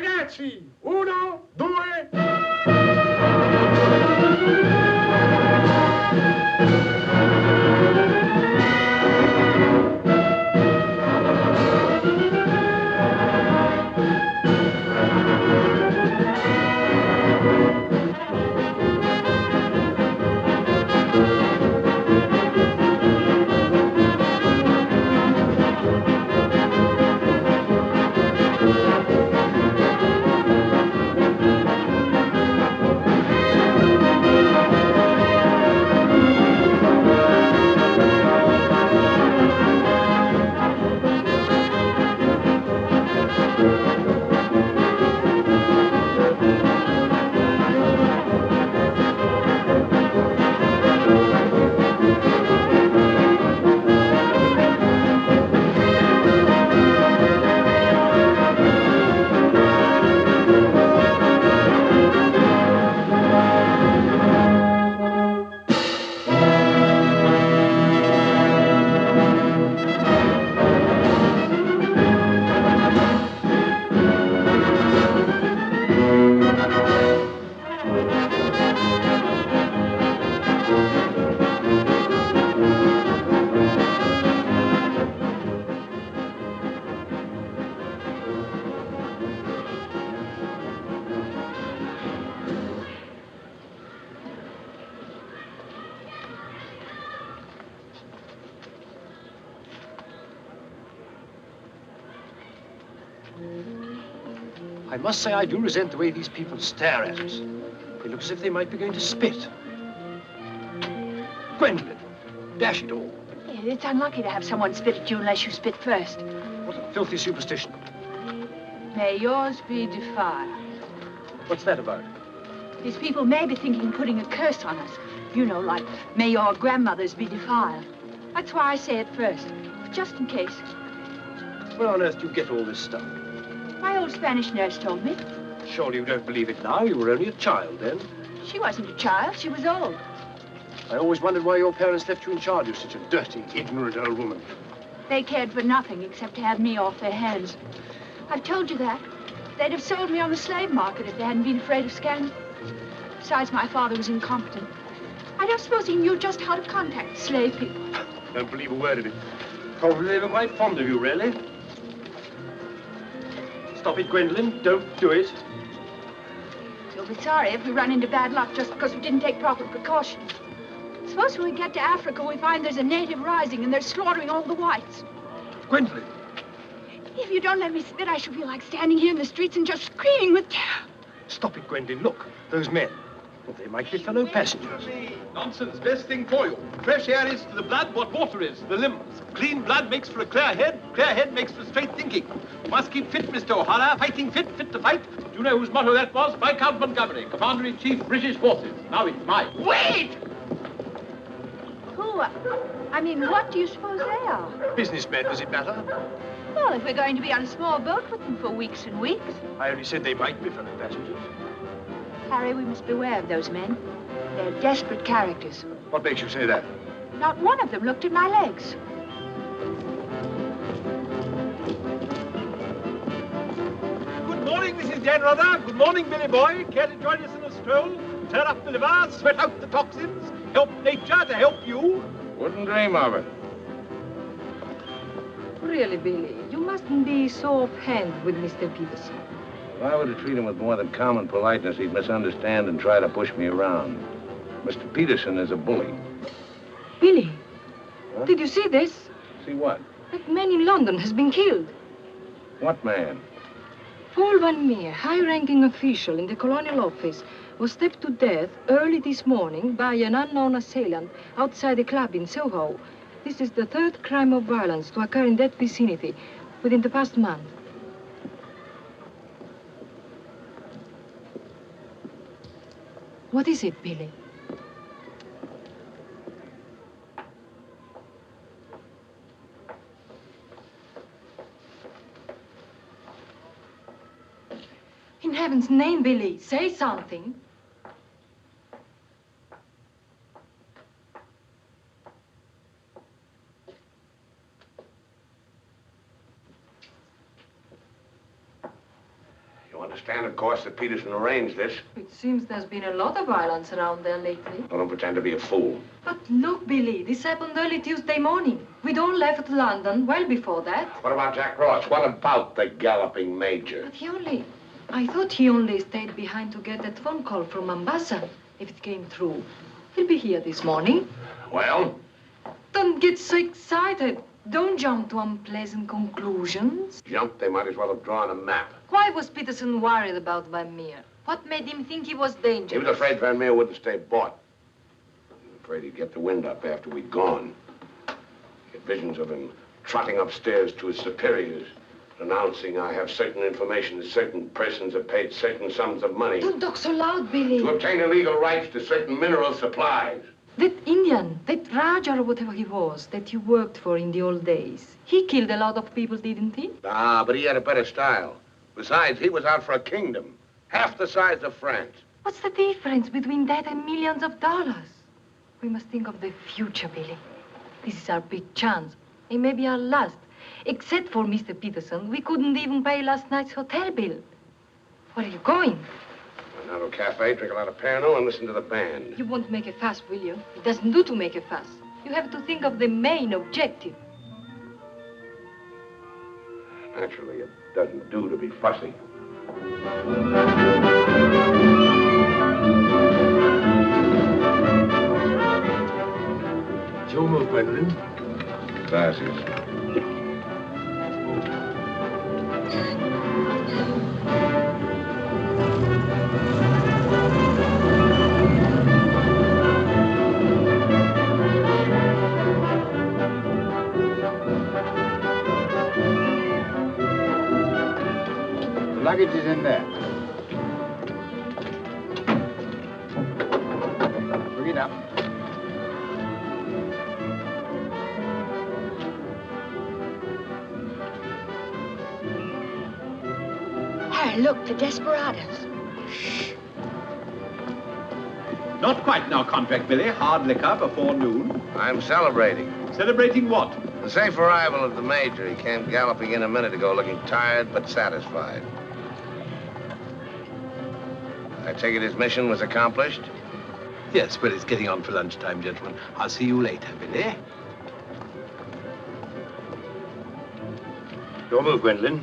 Ragazzi, 1, 2... I must say I do resent the way these people stare at us. They look as if they might be going to spit. Gwendolyn, dash it all. Yeah, it's unlucky to have someone spit at you unless you spit first. What a filthy superstition. May yours be defiled. What's that about? These people may be thinking of putting a curse on us. You know, like, may your grandmothers be defiled. That's why I say it first, just in case. Where on earth do you get all this stuff? My old Spanish nurse told me. Surely you don't believe it now. You were only a child then. She wasn't a child. She was old. I always wondered why your parents left you in charge of such a dirty, ignorant old woman. They cared for nothing except to have me off their hands. I've told you that. They'd have sold me on the slave market if they hadn't been afraid of scandal. Besides, my father was incompetent. I don't suppose he knew just how to contact slave people. Don't believe a word of it. Probably they were quite fond of you, really. Stop it, Gwendolyn. Don't do it. You'll be sorry if we run into bad luck just because we didn't take proper precautions. Suppose when we get to Africa, we find there's a native rising and they're slaughtering all the whites. Gwendolyn. If you don't let me spit, I shall feel like standing here in the streets and just screaming with terror. Stop it, Gwendolyn. Look, those men. Well, they might be fellow passengers. Nonsense. Best thing for you. Fresh air is to the blood what water is to the limbs. Clean blood makes for a clear head. Clear head makes for straight thinking. You must keep fit, Mr. O'Hara. Fighting fit, fit to fight. Do you know whose motto that was? Viscount Montgomery, Commander-in-Chief, British Forces. Now it's mine. Wait! Who? I mean, what do you suppose they are? Businessmen, does it matter? Well, if we're going to be on a small boat with them for weeks and weeks. I only said they might be fellow passengers. Harry, we must beware of those men. They're desperate characters. What makes you say that? Not one of them looked at my legs. Good morning, Mrs. Janrother. Good morning, Billy Boy. Care to join us in a stroll? Turn up the liver, sweat out the toxins, help nature to help you? Wouldn't dream of it. Really, Billy, you mustn't be so offhand with Mr. Peterson. If I were to treat him with more than common politeness, he'd misunderstand and try to push me around. Mr. Peterson is a bully. Billy, Huh? did you see this? See what? That man in London has been killed. What man? Paul Van Meer, high-ranking official in the colonial office, was stabbed to death early this morning by an unknown assailant outside a club in Soho. This is the third crime of violence to occur in that vicinity within the past month. What is it, Billy? In heaven's name, Billy, say something. understand, of course, that Peterson arranged this. It seems there's been a lot of violence around there lately. I don't pretend to be a fool. But look, Billy, this happened early Tuesday morning. We'd all left London well before that. What about Jack Ross? What about the galloping major? But I thought he only stayed behind to get that phone call from Mombasa, if it came through. He'll be here this morning. Well? Don't get so excited. Don't jump to unpleasant conclusions. Jump, they might as well have drawn a map. Why was Peterson worried about Van Meer? What made him think he was dangerous? He was afraid Van Meer wouldn't stay bought. He was afraid he'd get the wind up after we'd gone. He had visions of him trotting upstairs to his superiors, announcing, I have certain information that certain persons have paid certain sums of money. Don't talk so loud, Billy. To obtain illegal rights to certain mineral supplies. That Indian, that Raja or whatever he was, that you worked for in the old days, he killed a lot of people, didn't he? Ah, but he had a better style. Besides, he was out for a kingdom, half the size of France. What's the difference between that and millions of dollars? We must think of the future, Billy. This is our big chance. It may be our last. Except for Mr. Peterson, we couldn't even pay last night's hotel bill. Where are you going? Now to a cafe, drink a lot of Pernod, and listen to the band. You won't make a fuss, will you? It doesn't do to make a fuss. You have to think of the main objective. Naturally, it doesn't do to be fussy. It's your move, Gwendolyn. Gracias. Luggage is in there. Bring it up. Harry, look, the desperados. Not quite now, Contract Billy. Hard liquor before noon. I'm celebrating. Celebrating what? The safe arrival of the major. He came galloping in a minute ago, looking tired but satisfied. I take it his mission was accomplished? Yes, well, it's getting on for lunchtime, gentlemen. I'll see you later, Billy. Your move, Gwendolyn.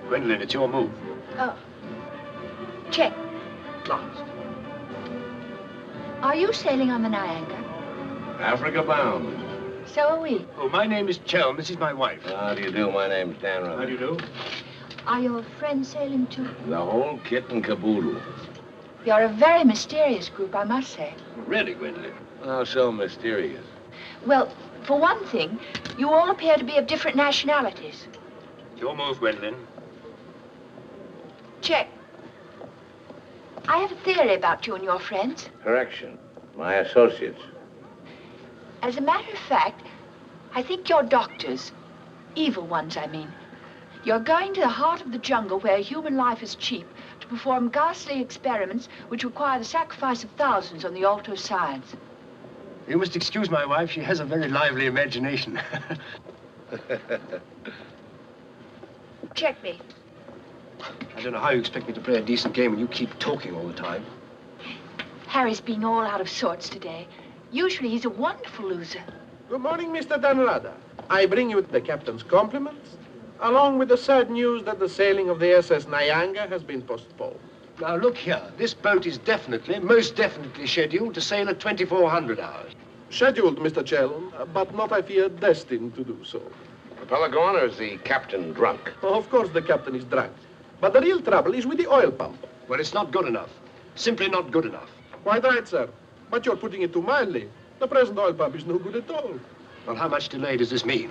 Gwendolyn, it's your move. Oh. Check. Last. Are you sailing on the Niagara? Africa bound. So are we. Oh, my name is Chelm. This is my wife. How do you do? My name's Dan How do you do? Are your friends sailing too? The whole kit and caboodle. You're a very mysterious group, I must say. Really, Gwendolyn? How so mysterious? Well, for one thing, you all appear to be of different nationalities. Your move, Gwendolyn. Check. I have a theory about you and your friends. Correction. My associates. As a matter of fact, I think you're doctors. Evil ones, I mean. You're going to the heart of the jungle where human life is cheap to perform ghastly experiments which require the sacrifice of thousands on the altar of science. You must excuse my wife. She has a very lively imagination. Check me. I don't know how you expect me to play a decent game when you keep talking all the time. Harry's been all out of sorts today. Usually he's a wonderful loser. Good morning, Mr. Danrada. I bring you the captain's compliments, along with the sad news that the sailing of the SS Nyanga has been postponed. Now, look here. This boat is definitely, most definitely scheduled to sail at 2400 hours. Scheduled, Mr. Chelm, but not, I fear, destined to do so. Propeller gone, or is the captain drunk? Of course the captain is drunk, but the real trouble is with the oil pump. Well, it's not good enough. Simply not good enough. Quite right, sir. But you're putting it too mildly. The present oil pump is no good at all. Well, how much delay does this mean?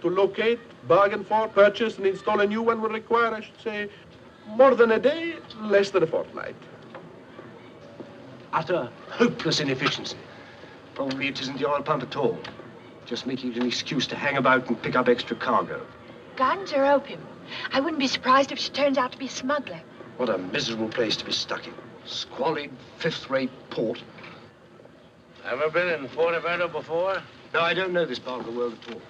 To locate, bargain for, purchase, and install a new one will require, I should say, more than a day, less than a fortnight. Utter, hopeless inefficiency. Probably it isn't the oil pump at all. Just making it an excuse to hang about and pick up extra cargo. Guns or opium? I wouldn't be surprised if she turns out to be a smuggler. What a miserable place to be stuck in. Squalid, fifth-rate port. Ever been in Fuerteventura before? No, I don't know this part of the world at all.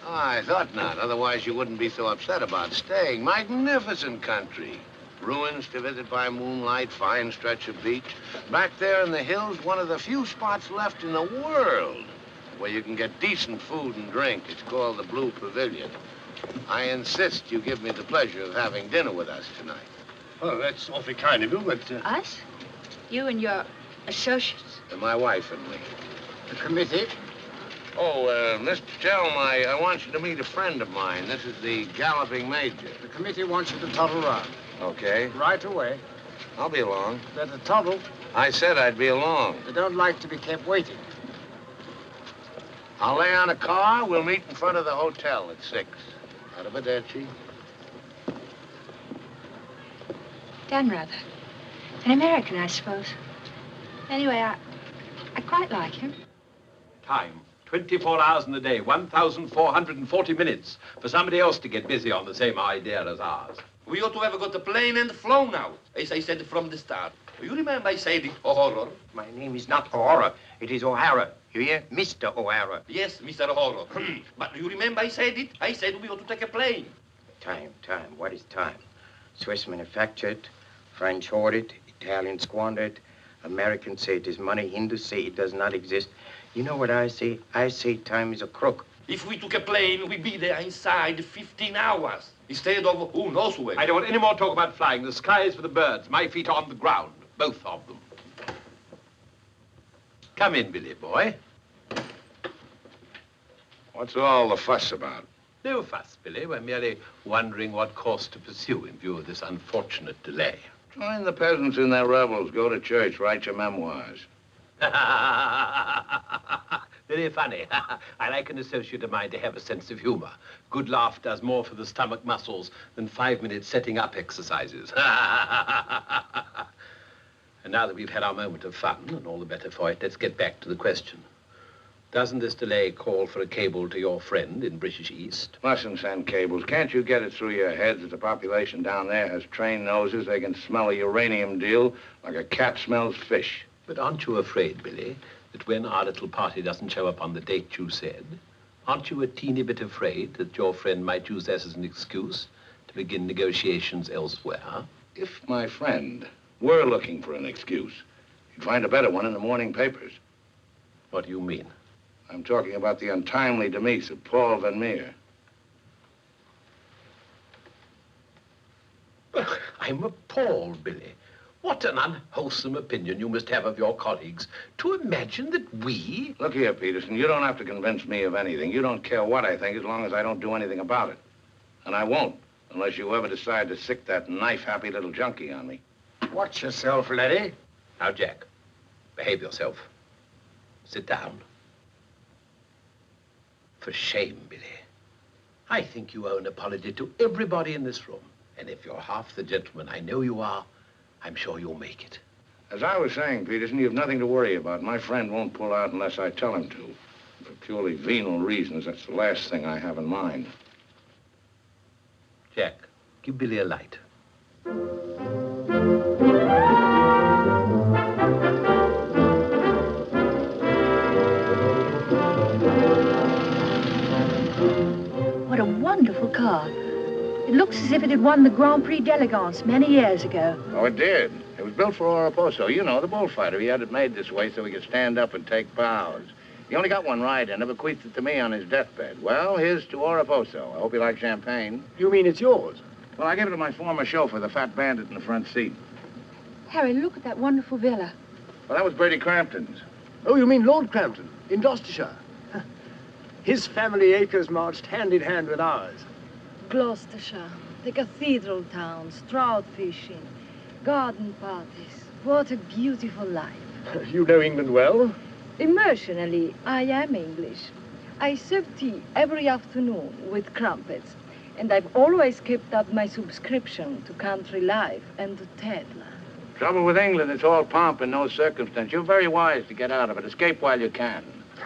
Oh, I thought not. Otherwise, you wouldn't be so upset about staying. Magnificent country. Ruins to visit by moonlight, fine stretch of beach. Back there in the hills, one of the few spots left in the world where you can get decent food and drink. It's called the Blue Pavilion. I insist you give me the pleasure of having dinner with us tonight. Oh, that's awfully kind of you, but... Us? You and your associates? And my wife and me. The committee? Oh, Mr. Chelm, I want you to meet a friend of mine. This is the Galloping Major. The committee wants you to toddle round. Okay. Right away. I'll be along. Better toddle. I said I'd be along. They don't like to be kept waiting. I'll lay on a car. We'll meet in front of the hotel at 6. Arrivederci. Dan, rather. An American, I suppose. Anyway, I quite like him. Time. 24 hours in the day, 1,440 minutes for somebody else to get busy on the same idea as ours. We ought to have got the plane and flown now, as I said from the start. You remember I said it, O'Hara? My name is not O'Hara. It is O'Hara. You hear? Mr. O'Hara. Yes, Mr. O'Hara. But you remember I said it? I said we ought to take a plane. Time. What is time? Swiss manufactured, French hoarded, Italians squandered, Americans say it is money, Hindus say it does not exist. You know what I say? I say time is a crook. If we took a plane, we'd be there inside 15 hours. Instead of who knows where. I don't want any more talk about flying. The sky is for the birds. My feet are on the ground. Both of them. Come in, Billy boy. What's all the fuss about? No fuss, Billy. We're merely wondering what course to pursue in view of this unfortunate delay. Join the peasants in their revels. Go to church. Write your memoirs. Very funny. I like an associate of mine to have a sense of humor. Good laugh does more for the stomach muscles than 5 minutes setting up exercises. And now that we've had our moment of fun, and all the better for it, let's get back to the question. Doesn't this delay call for a cable to your friend in British East? Mustn't send cables. Can't you get it through your heads that the population down there has trained noses? They can smell a uranium deal like a cat smells fish. But aren't you afraid, Billy, that when our little party doesn't show up on the date you said, aren't you a teeny bit afraid that your friend might use that as an excuse to begin negotiations elsewhere? If my friend were looking for an excuse, he'd find a better one in the morning papers. What do you mean? I'm talking about the untimely demise of Paul Van Meer. I'm appalled, Billy. What an unwholesome opinion you must have of your colleagues to imagine that we... Look here, Peterson, you don't have to convince me of anything. You don't care what I think as long as I don't do anything about it. And I won't, unless you ever decide to sick that knife-happy little junkie on me. Watch yourself, laddie. Now, Jack, behave yourself. Sit down. For shame, Billy. I think you owe an apology to everybody in this room. And if you're half the gentleman I know you are, I'm sure you'll make it. As I was saying, Peterson, you have nothing to worry about. My friend won't pull out unless I tell him to. For purely venal reasons, that's the last thing I have in mind. Jack, give Billy a light. What a wonderful car. It looks as if it had won the Grand Prix d'Elegance many years ago. Oh, it did. It was built for Oraposo. You know, the bullfighter. He had it made this way so he could stand up and take bows. He only got one ride and bequeathed it to me on his deathbed. Well, here's to Oraposo. I hope you like champagne. You mean it's yours? Well, I gave it to my former chauffeur, the fat bandit in the front seat. Harry, look at that wonderful villa. Well, that was Bertie Crampton's. Oh, you mean Lord Crampton, in Gloucestershire. His family acres marched hand in hand with ours. Gloucestershire, the cathedral towns, trout fishing, garden parties. What a beautiful life. You know England well? Emotionally, I am English. I serve tea every afternoon with crumpets, and I've always kept up my subscription to Country Life and to Tedler. Trouble with England, it's all pomp and no circumstance. You're very wise to get out of it. Escape while you can.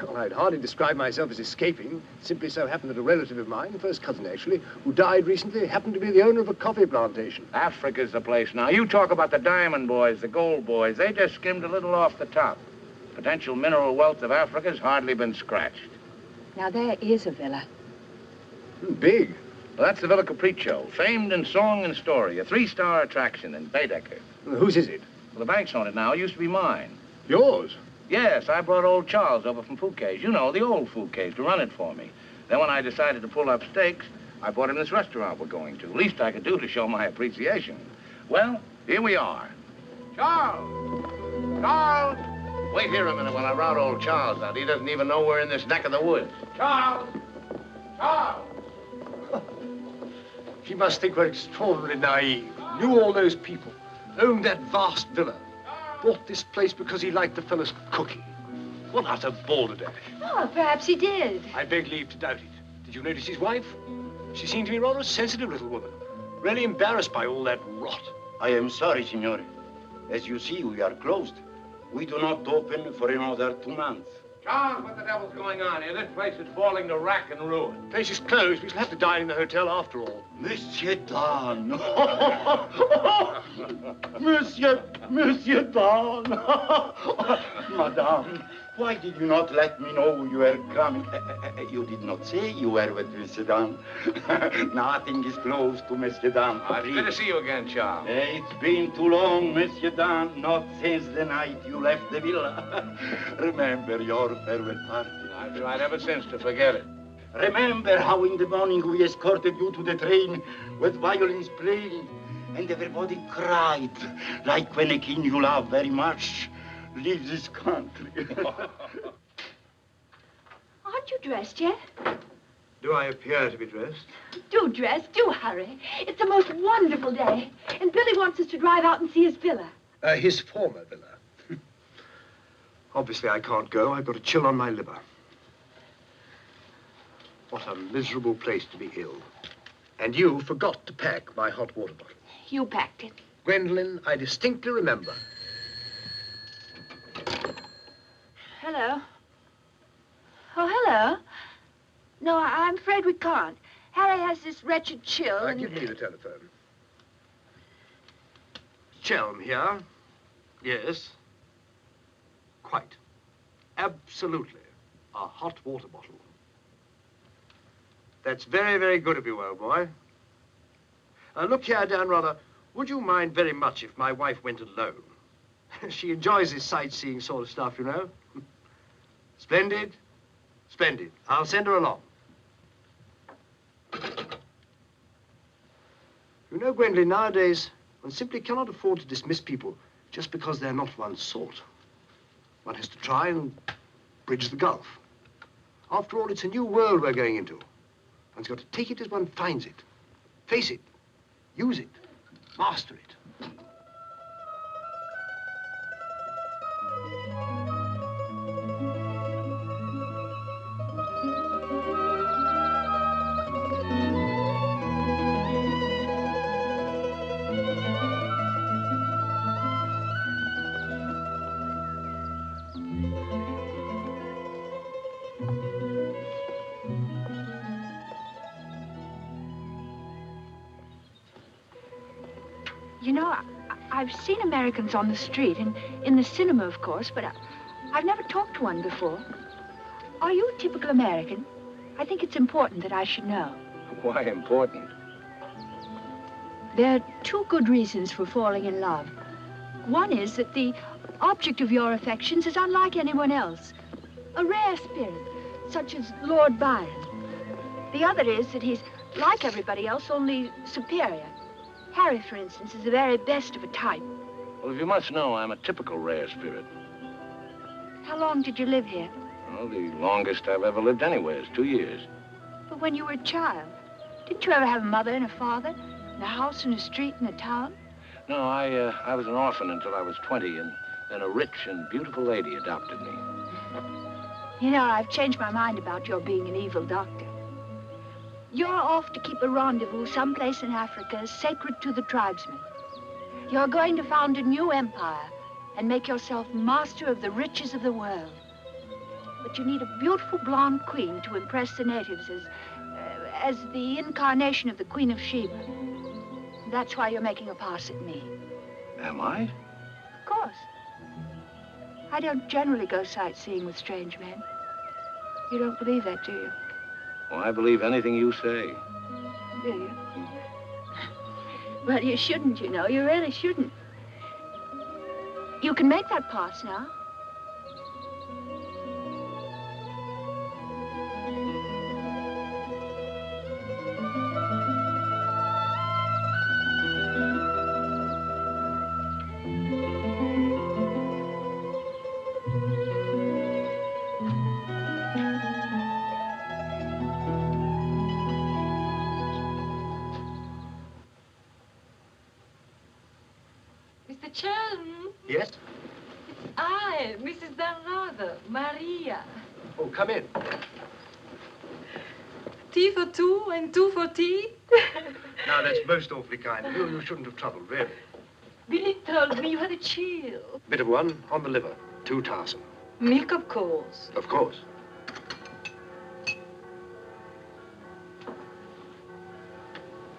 Well, I'd hardly describe myself as escaping. It simply so happened that a relative of mine, first cousin actually, who died recently, happened to be the owner of a coffee plantation. Africa's the place now. You talk about the diamond boys, the gold boys. They just skimmed a little off the top. Potential mineral wealth of Africa's hardly been scratched. Now, there is a villa. Big. Well, that's the Villa Capriccio, famed in song and story, a 3-star attraction in Baedeker. Whose is it? Well, the bank's on it now. It used to be mine. Yours? Yes, I brought old Charles over from Fouquet's. You know, the old Fouquet's, to run it for me. Then when I decided to pull up stakes, I bought him this restaurant we're going to. Least I could do to show my appreciation. Well, here we are. Charles! Charles! Wait here a minute when I rout old Charles out. He doesn't even know we're in this neck of the woods. Charles! Charles! He must think we're extraordinarily naive. Knew all those people. Owned that vast villa. Bought this place because he liked the fellow's cooking. What utter balderdash. Oh, perhaps he did. I beg leave to doubt it. Did you notice his wife? She seemed to be rather a sensitive little woman. Really embarrassed by all that rot. I am sorry, signore. As you see, we are closed. We do not open for another 2 months. Charles, what the devil's going on here? This place is falling to rack and ruin. The place is closed. We shall have to dine in the hotel after all. Monsieur Dan. Monsieur Dan. Madame, why did you not let me know you were coming? You did not say you were with Monsieur Dan. Nothing is close to Monsieur Dan. It's good to see you again, Charles. It's been too long, Monsieur Dan. Not since the night you left the villa. Remember your farewell party. I've tried ever since to forget it. Remember how in the morning we escorted you to the train with violins playing and everybody cried like when a king you love very much leaves his country. Aren't you dressed yet? Do I appear to be dressed? Do dress, do hurry. It's the most wonderful day. And Billy wants us to drive out and see his villa. His former villa. Obviously, I can't go. I've got a chill on my liver. What a miserable place to be ill. And you forgot to pack my hot water bottle. You packed it. Gwendolyn, I distinctly remember. Hello. Oh, hello. No, I'm afraid we can't. Harry has this wretched chill and... Give me the telephone. Chelm here. Yes. Quite. Absolutely. A hot water bottle. That's very, very good of you, old boy. Look here, Dan, rather, would you mind very much if my wife went alone? She enjoys this sightseeing sort of stuff, you know. Splendid. Splendid. I'll send her along. You know, Gwendolyn, nowadays, one simply cannot afford to dismiss people just because they're not one's sort. One has to try and bridge the gulf. After all, it's a new world we're going into. One's got to take it as one finds it. Face it. Use it. Master it. You know, I've seen Americans on the street and in the cinema, of course, but I've never talked to one before. Are you a typical American? I think it's important that I should know. Why important? There are two good reasons for falling in love. One is that the object of your affections is unlike anyone else. A rare spirit, such as Lord Byron. The other is that he's like everybody else, only superior. Harry, for instance, is the very best of a type. Well, if you must know, I'm a typical rare spirit. How long did you live here? Well, the longest I've ever lived anywhere is 2 years. But when you were a child, didn't you ever have a mother and a father? And a house and a street and a town? No, I was an orphan until I was 20, and then a rich and beautiful lady adopted me. You know, I've changed my mind about your being an evil doctor. You're off to keep a rendezvous someplace in Africa sacred to the tribesmen. You're going to found a new empire and make yourself master of the riches of the world. But you need a beautiful blonde queen to impress the natives as the incarnation of the Queen of Sheba. That's why you're making a pass at me. Am I? Of course. I don't generally go sightseeing with strange men. You don't believe that, do you? Well, I believe anything you say. Do you? Well, you shouldn't, you know. You really shouldn't. You can make that pass now. Mr. Chelm? Yes? I, Mrs. Dunrather, Maria. Oh, come in. Tea for two and two for tea? Now, that's most awfully kind of you. You shouldn't have troubled, really. Billy told me you had a chill. Bit of one on the liver. 2 tarsum. Milk, of course. Of course.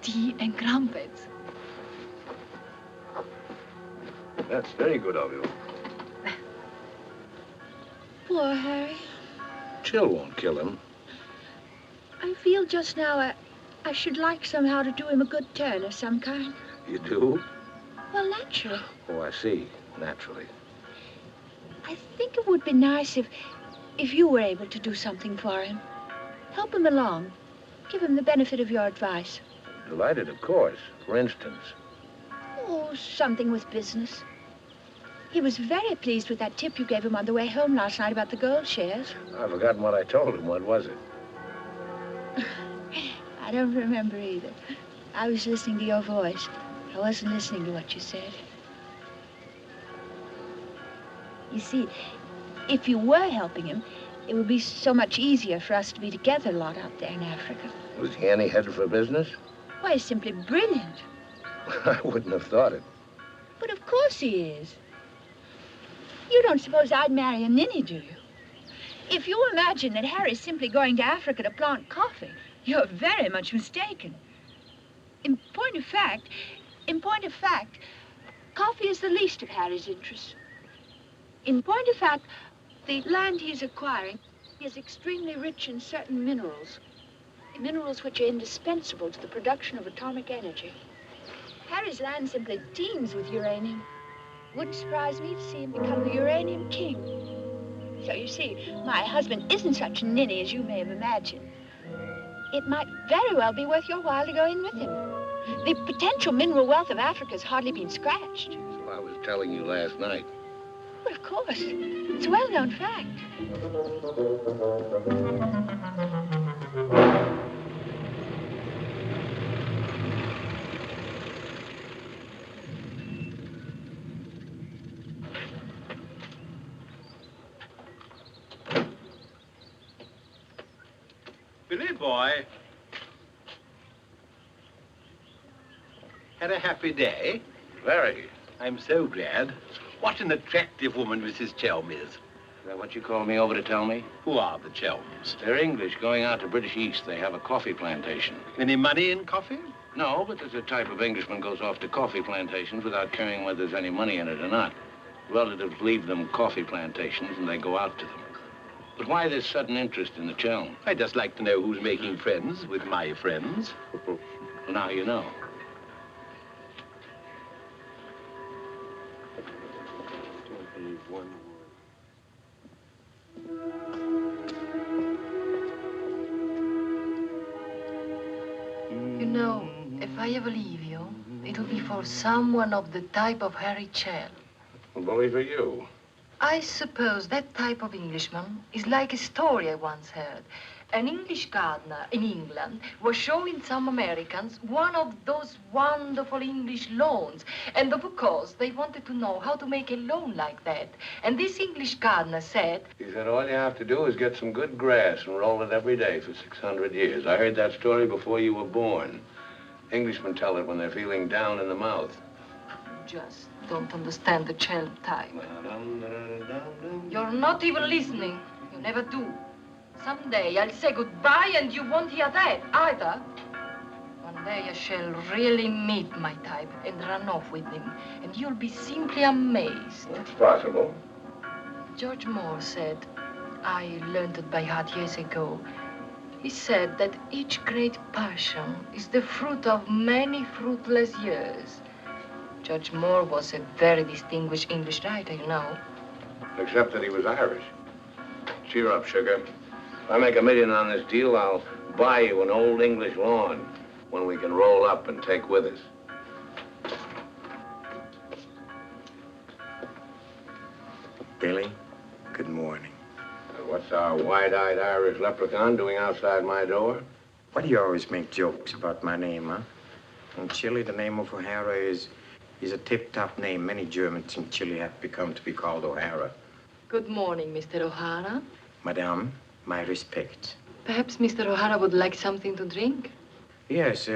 Tea and crumpets. That's very good of you. Poor Harry. Chill won't kill him. I feel just now I should like somehow to do him a good turn of some kind. You do? Well, naturally. Oh, I see. Naturally. I think it would be nice if you were able to do something for him. Help him along. Give him the benefit of your advice. Delighted, of course. For instance. Oh, something with business. He was very pleased with that tip you gave him on the way home last night about the gold shares. I've forgotten what I told him. What was it? I don't remember either. I was listening to your voice. I wasn't listening to what you said. You see, if you were helping him, it would be so much easier for us to be together a lot out there in Africa. Was he any headed for business? Why, he's simply brilliant. I wouldn't have thought it. But of course he is. You don't suppose I'd marry a ninny, do you? If you imagine that Harry's simply going to Africa to plant coffee, you're very much mistaken. In point of fact, coffee is the least of Harry's interests. In point of fact, the land he's acquiring is extremely rich in certain minerals. Minerals which are indispensable to the production of atomic energy. Harry's land simply teems with uranium. Wouldn't surprise me to see him become the uranium king. So you see, my husband isn't such a ninny as you may have imagined. It might very well be worth your while to go in with him. The potential mineral wealth of Africa has hardly been scratched. So I was telling you last night. Well, of course. It's a well-known fact. Billy boy. Had a happy day? Very. I'm so glad. What an attractive woman Mrs. Chelm is. Is that what you called me over to tell me? Who are the Chelms? They're English, going out to British East. They have a coffee plantation. Any money in coffee? No, but there's a type of Englishman goes off to coffee plantations without caring whether there's any money in it or not. Relatives leave them coffee plantations and they go out to them. But why this sudden interest in the Chelm? I'd just like to know who's making friends with my friends. Well, now you know. Don't believe one word. You know, if I ever leave you, it'll be for someone of the type of Harry Chelm. Well, bully for you. I suppose that type of Englishman is like a story I once heard. An English gardener in England was showing some Americans one of those wonderful English lawns. And of course, they wanted to know how to make a lawn like that. And this English gardener said... He said all you have to do is get some good grass and roll it every day for 600 years. I heard that story before you were born. Englishmen tell it when they're feeling down in the mouth. Just don't understand the Chelm type. You're not even listening. You never do. Someday I'll say goodbye and you won't hear that either. One day I shall really meet my type and run off with him. And you'll be simply amazed. It's possible. George Moore said, I learned it by heart years ago, He said that each great passion is the fruit of many fruitless years. Judge Moore was a very distinguished English writer, you know. Except that he was Irish. Cheer up, sugar. If I make $1 million on this deal, I'll buy you an old English lawn, one we can roll up and take with us. Billy, good morning. What's our wide-eyed Irish leprechaun doing outside my door? Why do you always make jokes about my name, huh? In Chile, the name of O'Hara is a tip-top name. Many Germans in Chile have become to be called O'Hara. Good morning, Mr. O'Hara. Madame, my respects. Perhaps Mr. O'Hara would like something to drink? Yes,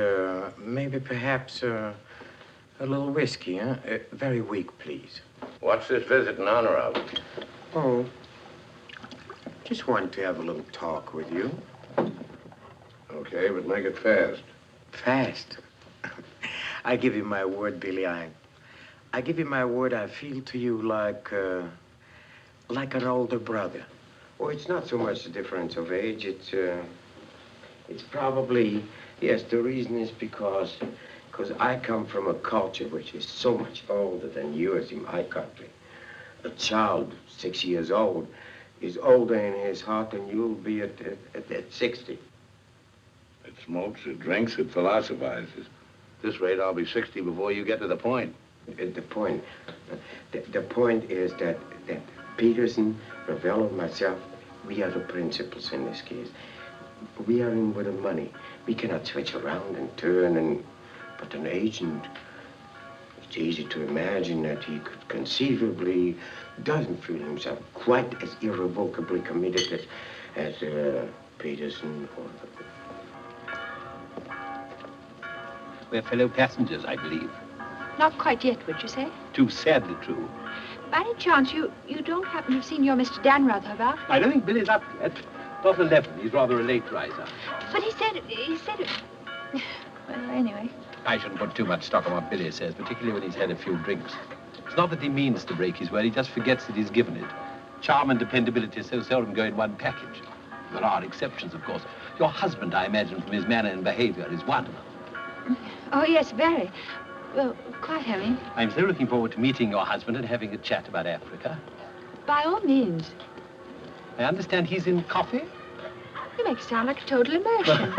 maybe perhaps a little whiskey, huh? Very weak, please. What's this visit in honor of? Oh, just wanted to have a little talk with you. Okay, but make it fast. Fast? I give you my word, Billy. I give you my word. I feel to you like an older brother. Oh, it's not so much the difference of age. It's probably, yes, the reason is because I come from a culture which is so much older than yours in my country. A child 6 years old is older in his heart than you'll be at 60. It smokes, it drinks, it philosophizes. At this rate, I'll be 60 before you get to the point. The point is that Peterson, Ravel, and myself, we are the principals in this case. We are in with the money. We cannot switch around and turn, but an agent, it's easy to imagine that he could conceivably doesn't feel himself quite as irrevocably committed as Peterson or... We're fellow passengers, I believe. Not quite yet, would you say? Too sadly true. By any chance, you don't happen to have seen your Mr. Danrother about? I don't think Billy's up yet. Not 11. He's rather a late riser. But he said it... Well, anyway. I shouldn't put too much stock on what Billy says, particularly when he's had a few drinks. It's not that he means to break his word, he just forgets that he's given it. Charm and dependability so seldom go in one package. There are exceptions, of course. Your husband, I imagine, from his manner and behavior, is one. Oh, yes, very. Well, quite, I mean. I'm so looking forward to meeting your husband and having a chat about Africa. By all means. I understand he's in coffee? You make it sound like a total immersion.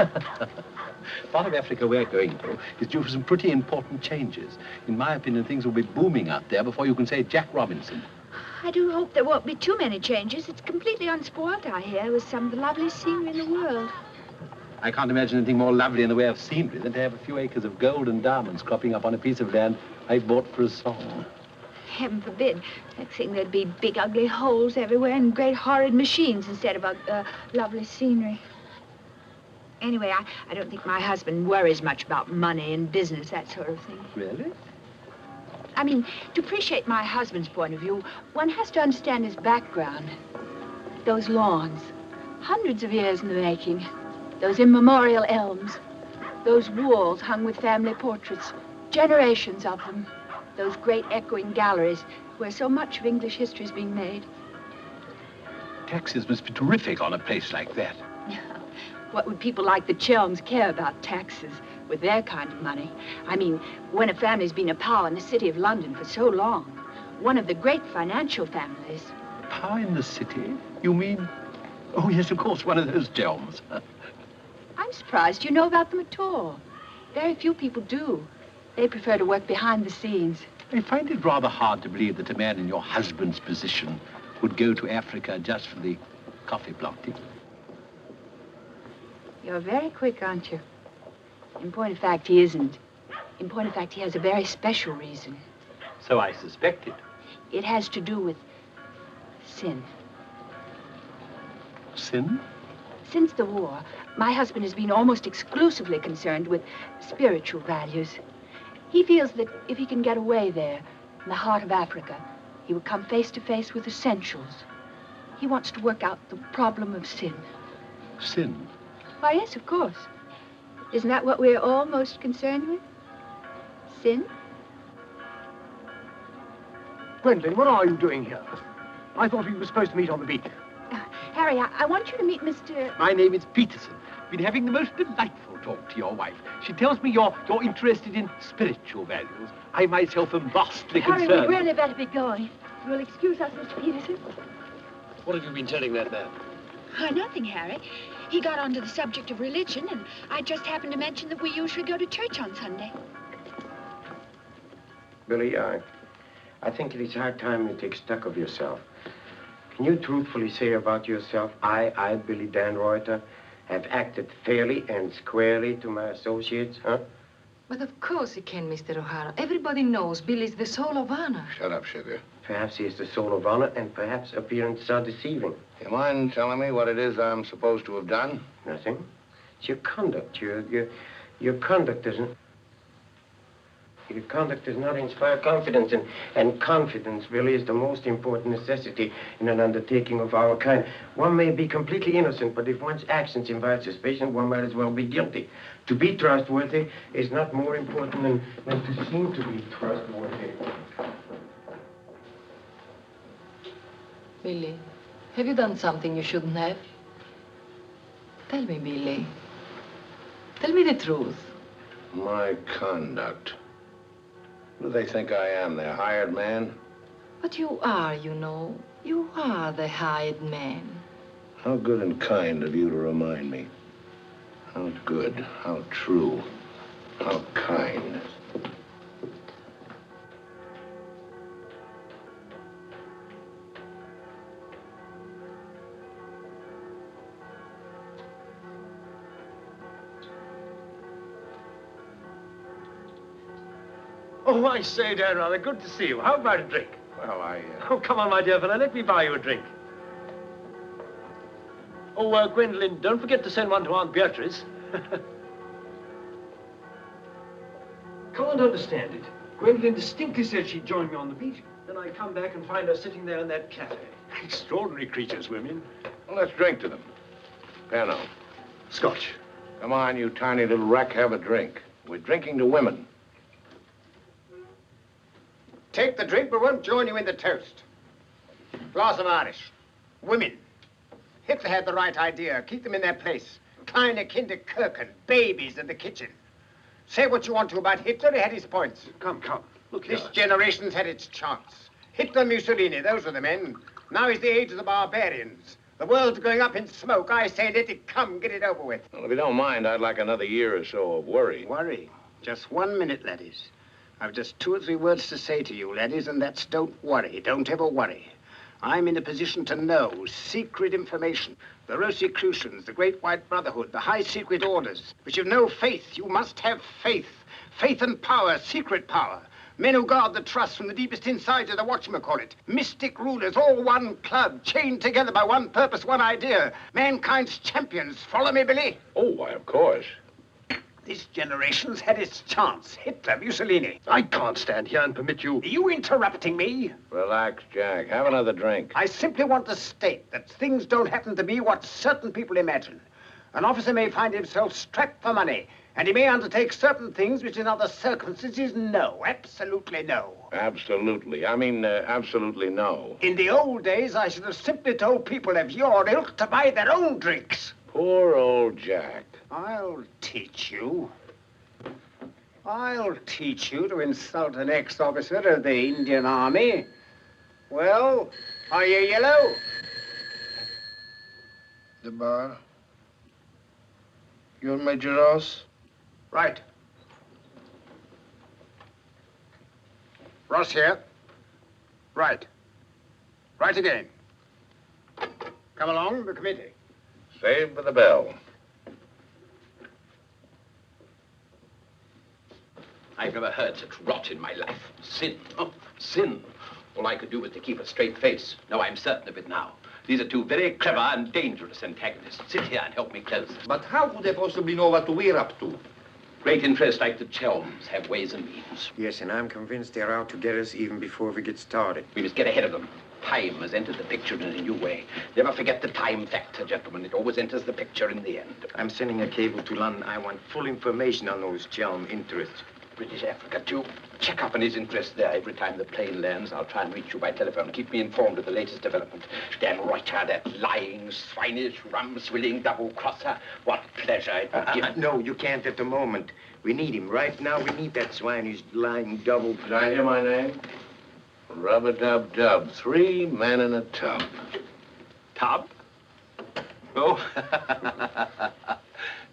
Part of Africa we're going to is due for some pretty important changes. In my opinion, things will be booming out there before you can say Jack Robinson. I do hope there won't be too many changes. It's completely unspoiled, I hear, with some of the loveliest scenery in the world. I can't imagine anything more lovely in the way of scenery than to have a few acres of gold and diamonds cropping up on a piece of land I bought for a song. Heaven forbid. Next thing there'd be big, ugly holes everywhere and great, horrid machines instead of lovely scenery. Anyway, I don't think my husband worries much about money and business, that sort of thing. Really? I mean, to appreciate my husband's point of view, one has to understand his background. Those lawns, hundreds of years in the making. Those immemorial elms. Those walls hung with family portraits. Generations of them. Those great echoing galleries where so much of English history is being made. Taxes must be terrific on a place like that. What would people like the Chelms care about taxes with their kind of money? I mean, when a family's been a power in the city of London for so long, one of the great financial families. Power in the city? You mean? Oh, yes, of course, one of those Chelms. I'm surprised you know about them at all. Very few people do. They prefer to work behind the scenes. I find it rather hard to believe that a man in your husband's position would go to Africa just for the coffee planting. You're very quick, aren't you? In point of fact, he isn't. In point of fact, he has a very special reason. So I suspected. It has to do with sin. Sin? Since the war, my husband has been almost exclusively concerned with spiritual values. He feels that if he can get away there, in the heart of Africa, he will come face to face with essentials. He wants to work out the problem of sin. Sin? Why, yes, of course. Isn't that what we're all most concerned with? Sin? Gwendolyn, what are you doing here? I thought we were supposed to meet on the beach. Harry, I want you to meet Mr... My name is Peterson. Been having the most delightful talk to your wife. She tells me you're interested in spiritual values. I myself am vastly Harry, concerned. we really better be going. You'll excuse us, Mr. Peterson? What have you been telling that man? Oh, nothing, Harry. He got onto the subject of religion, and I just happened to mention that we usually go to church on Sunday. Billy, I think it is high time you take stock of yourself. Can you truthfully say about yourself, I, Billy Dan Reuter, have acted fairly and squarely to my associates, huh? But of course he can, Mr. O'Hara. Everybody knows Billy's the soul of honor. Shut up, sugar. Perhaps he is the soul of honor, and perhaps appearances are deceiving. You mind telling me what it is I'm supposed to have done? Nothing. It's your conduct. Your conduct doesn't... Your conduct does not inspire confidence, and confidence really is the most important necessity in an undertaking of our kind. One may be completely innocent, but if one's actions invite suspicion, one might as well be guilty. To be trustworthy is not more important than to seem to be trustworthy. Billy, have you done something you shouldn't have? Tell me, Billy. Tell me the truth. My conduct. Who do they think I am, their hired man? But you are, you know. You are the hired man. How good and kind of you to remind me. How good, how true, how kind. Oh, I say, Dan, rather good to see you. How about a drink? Well, Oh, come on, my dear fellow. Let me buy you a drink. Oh, Gwendolyn, don't forget to send one to Aunt Beatrice. Can't understand it. Gwendolyn distinctly said she'd join me on the beach. Then I come back and find her sitting there in that cafe. Extraordinary creatures, women. Well, let's drink to them. Pano. Scotch. Come on, you tiny little wreck, have a drink. We're drinking to women. Take the drink, but won't join you in the toast. Glass of Irish. Women. Hitler had the right idea. Keep them in their place. Kleine Kinderkirchen, babies in the kitchen. Say what you want to about Hitler, he had his points. Come. Look here. This generation's had its chance. Hitler, Mussolini, those were the men. Now is the age of the barbarians. The world's going up in smoke. I say let it come, get it over with. Well, if you don't mind, I'd like another year or so of worry. Worry? Just 1 minute, laddies. I've just 2 or 3 words to say to you, laddies, and that's don't worry. Don't ever worry. I'm in a position to know secret information. The Rosicrucians, the Great White Brotherhood, the high secret orders. But you've no faith. You must have faith. Faith and power, secret power. Men who guard the trust from the deepest inside of the whatchamacallit. Mystic rulers, all one club, chained together by one purpose, one idea. Mankind's champions. Follow me, Billy? Oh, why, of course. This generation's had its chance. Hitler, Mussolini. I can't stand here and permit you... Are you interrupting me? Relax, Jack. Have another drink. I simply want to state that things don't happen to be what certain people imagine. An officer may find himself strapped for money, and he may undertake certain things which in other circumstances, no, absolutely no. Absolutely. I mean, absolutely no. In the old days, I should have simply told people of your ilk to buy their own drinks. Poor old Jack. I'll teach you. I'll teach you to insult an ex-officer of the Indian Army. Well, are you yellow? The bar. You're Major Ross? Right. Ross here. Right. Right again. Come along, the committee. Save for the bell. I've never heard such rot in my life. Sin. Oh, sin. All I could do was to keep a straight face. No, I'm certain of it now. These are 2 very clever and dangerous antagonists. Sit here and help me close them. But how could they possibly know what we're up to? Great interests like the Chelms have ways and means. Yes, and I'm convinced they're out to get us even before we get started. We must get ahead of them. Time has entered the picture in a new way. Never forget the time factor, gentlemen. It always enters the picture in the end. I'm sending a cable to London. I want full information on those Chelm interests. British Africa, too. Check up on his interest there. Every time the plane lands, I'll try and reach you by telephone. Keep me informed of the latest development. Damn Reuter, that lying, swinish, rum-swilling double-crosser. What pleasure it would give. No, you can't at the moment. We need him right now. We need that swine who's lying double. Did I hear my name? Rub-a-dub-dub. 3 men in a tub. Tub? Oh.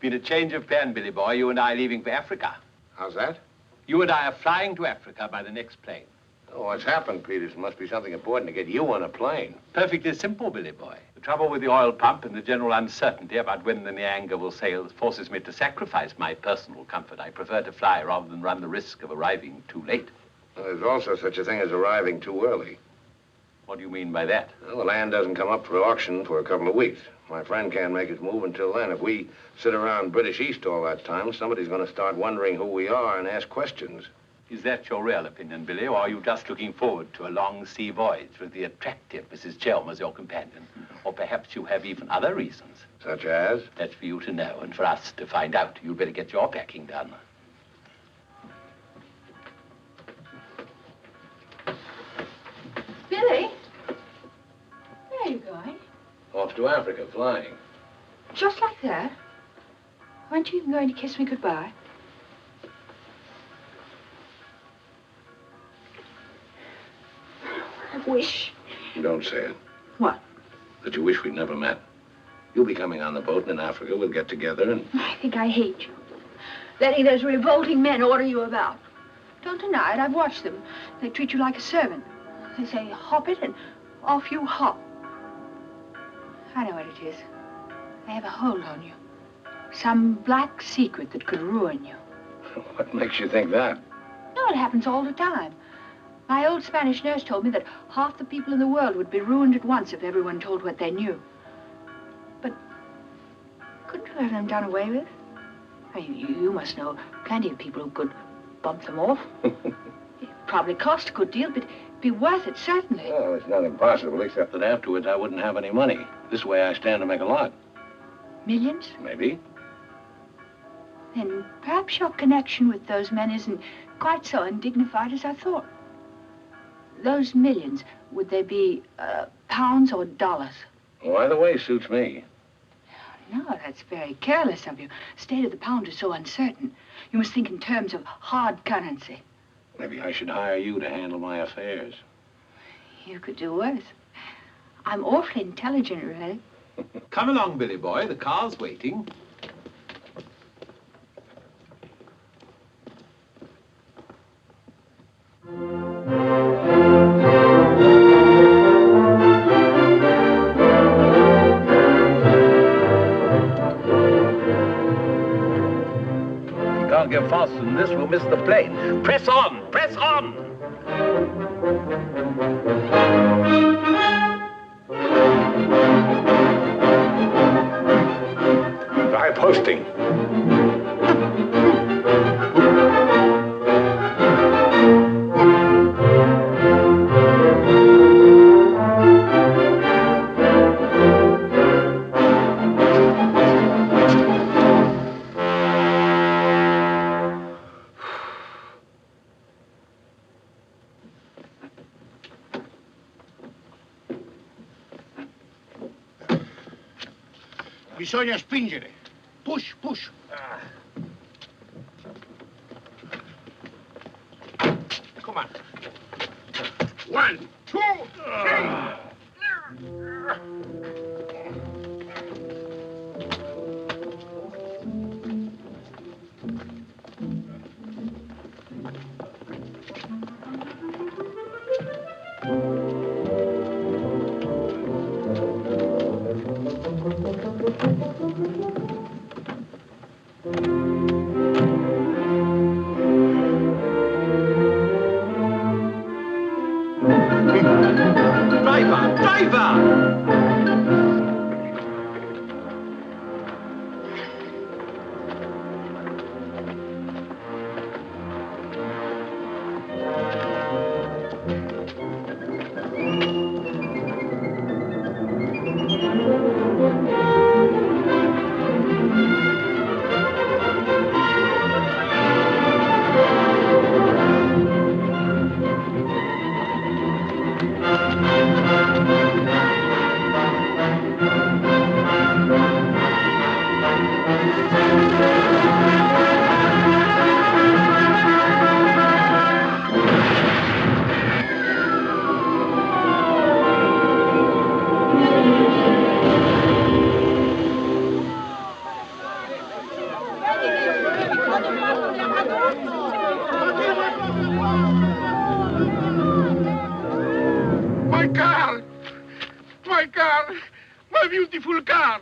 Been a change of plan, Billy boy. You and I leaving for Africa. How's that? You and I are flying to Africa by the next plane. Oh, what's happened, Peters? Must be something important to get you on a plane. Perfectly simple, Billy boy. The trouble with the oil pump and the general uncertainty about when the Nyanga will sail forces me to sacrifice my personal comfort. I prefer to fly rather than run the risk of arriving too late. Well, there's also such a thing as arriving too early. What do you mean by that? Well, the land doesn't come up for auction for a couple of weeks. My friend can't make his move until then. If we sit around British East all that time, somebody's going to start wondering who we are and ask questions. Is that your real opinion, Billy, or are you just looking forward to a long sea voyage with the attractive Mrs. Chelm as your companion? Or perhaps you have even other reasons. Such as? That's for you to know and for us to find out. You'd better get your packing done. Billy? Where are you going? Off to Africa, flying. Just like that? Aren't you even going to kiss me goodbye? I wish. Don't say it. What? That you wish we'd never met. You'll be coming on the boat, and in Africa we'll get together and... I think I hate you. Letting those revolting men order you about. Don't deny it, I've watched them. They treat you like a servant. They say, hop it, and off you hop. I know what it is. They have a hold on you. Some black secret that could ruin you. What makes you think that? No, it happens all the time. My old Spanish nurse told me that half the people in the world would be ruined at once if everyone told what they knew. But couldn't you have them done away with? I mean, you must know plenty of people who could bump them off. It probably cost a good deal, but it'd be worth it, certainly. Well, it's not impossible, except that afterwards I wouldn't have any money. This way I stand to make a lot. Millions? Maybe. Then perhaps your connection with those men isn't quite so undignified as I thought. Those millions, would they be pounds or dollars? Well, either way suits me. No, that's very careless of you. The state of the pound is so uncertain. You must think in terms of hard currency. Maybe I should hire you to handle my affairs. You could do worse. I'm awfully intelligent, really. Come along, Billy boy. The car's waiting. Get faster than this, we'll miss the plane. Press on! Press on! Try posting. Bisogna spingere. Push, push. Come on. 1, 2, 3. Driver! Driver! my beautiful car.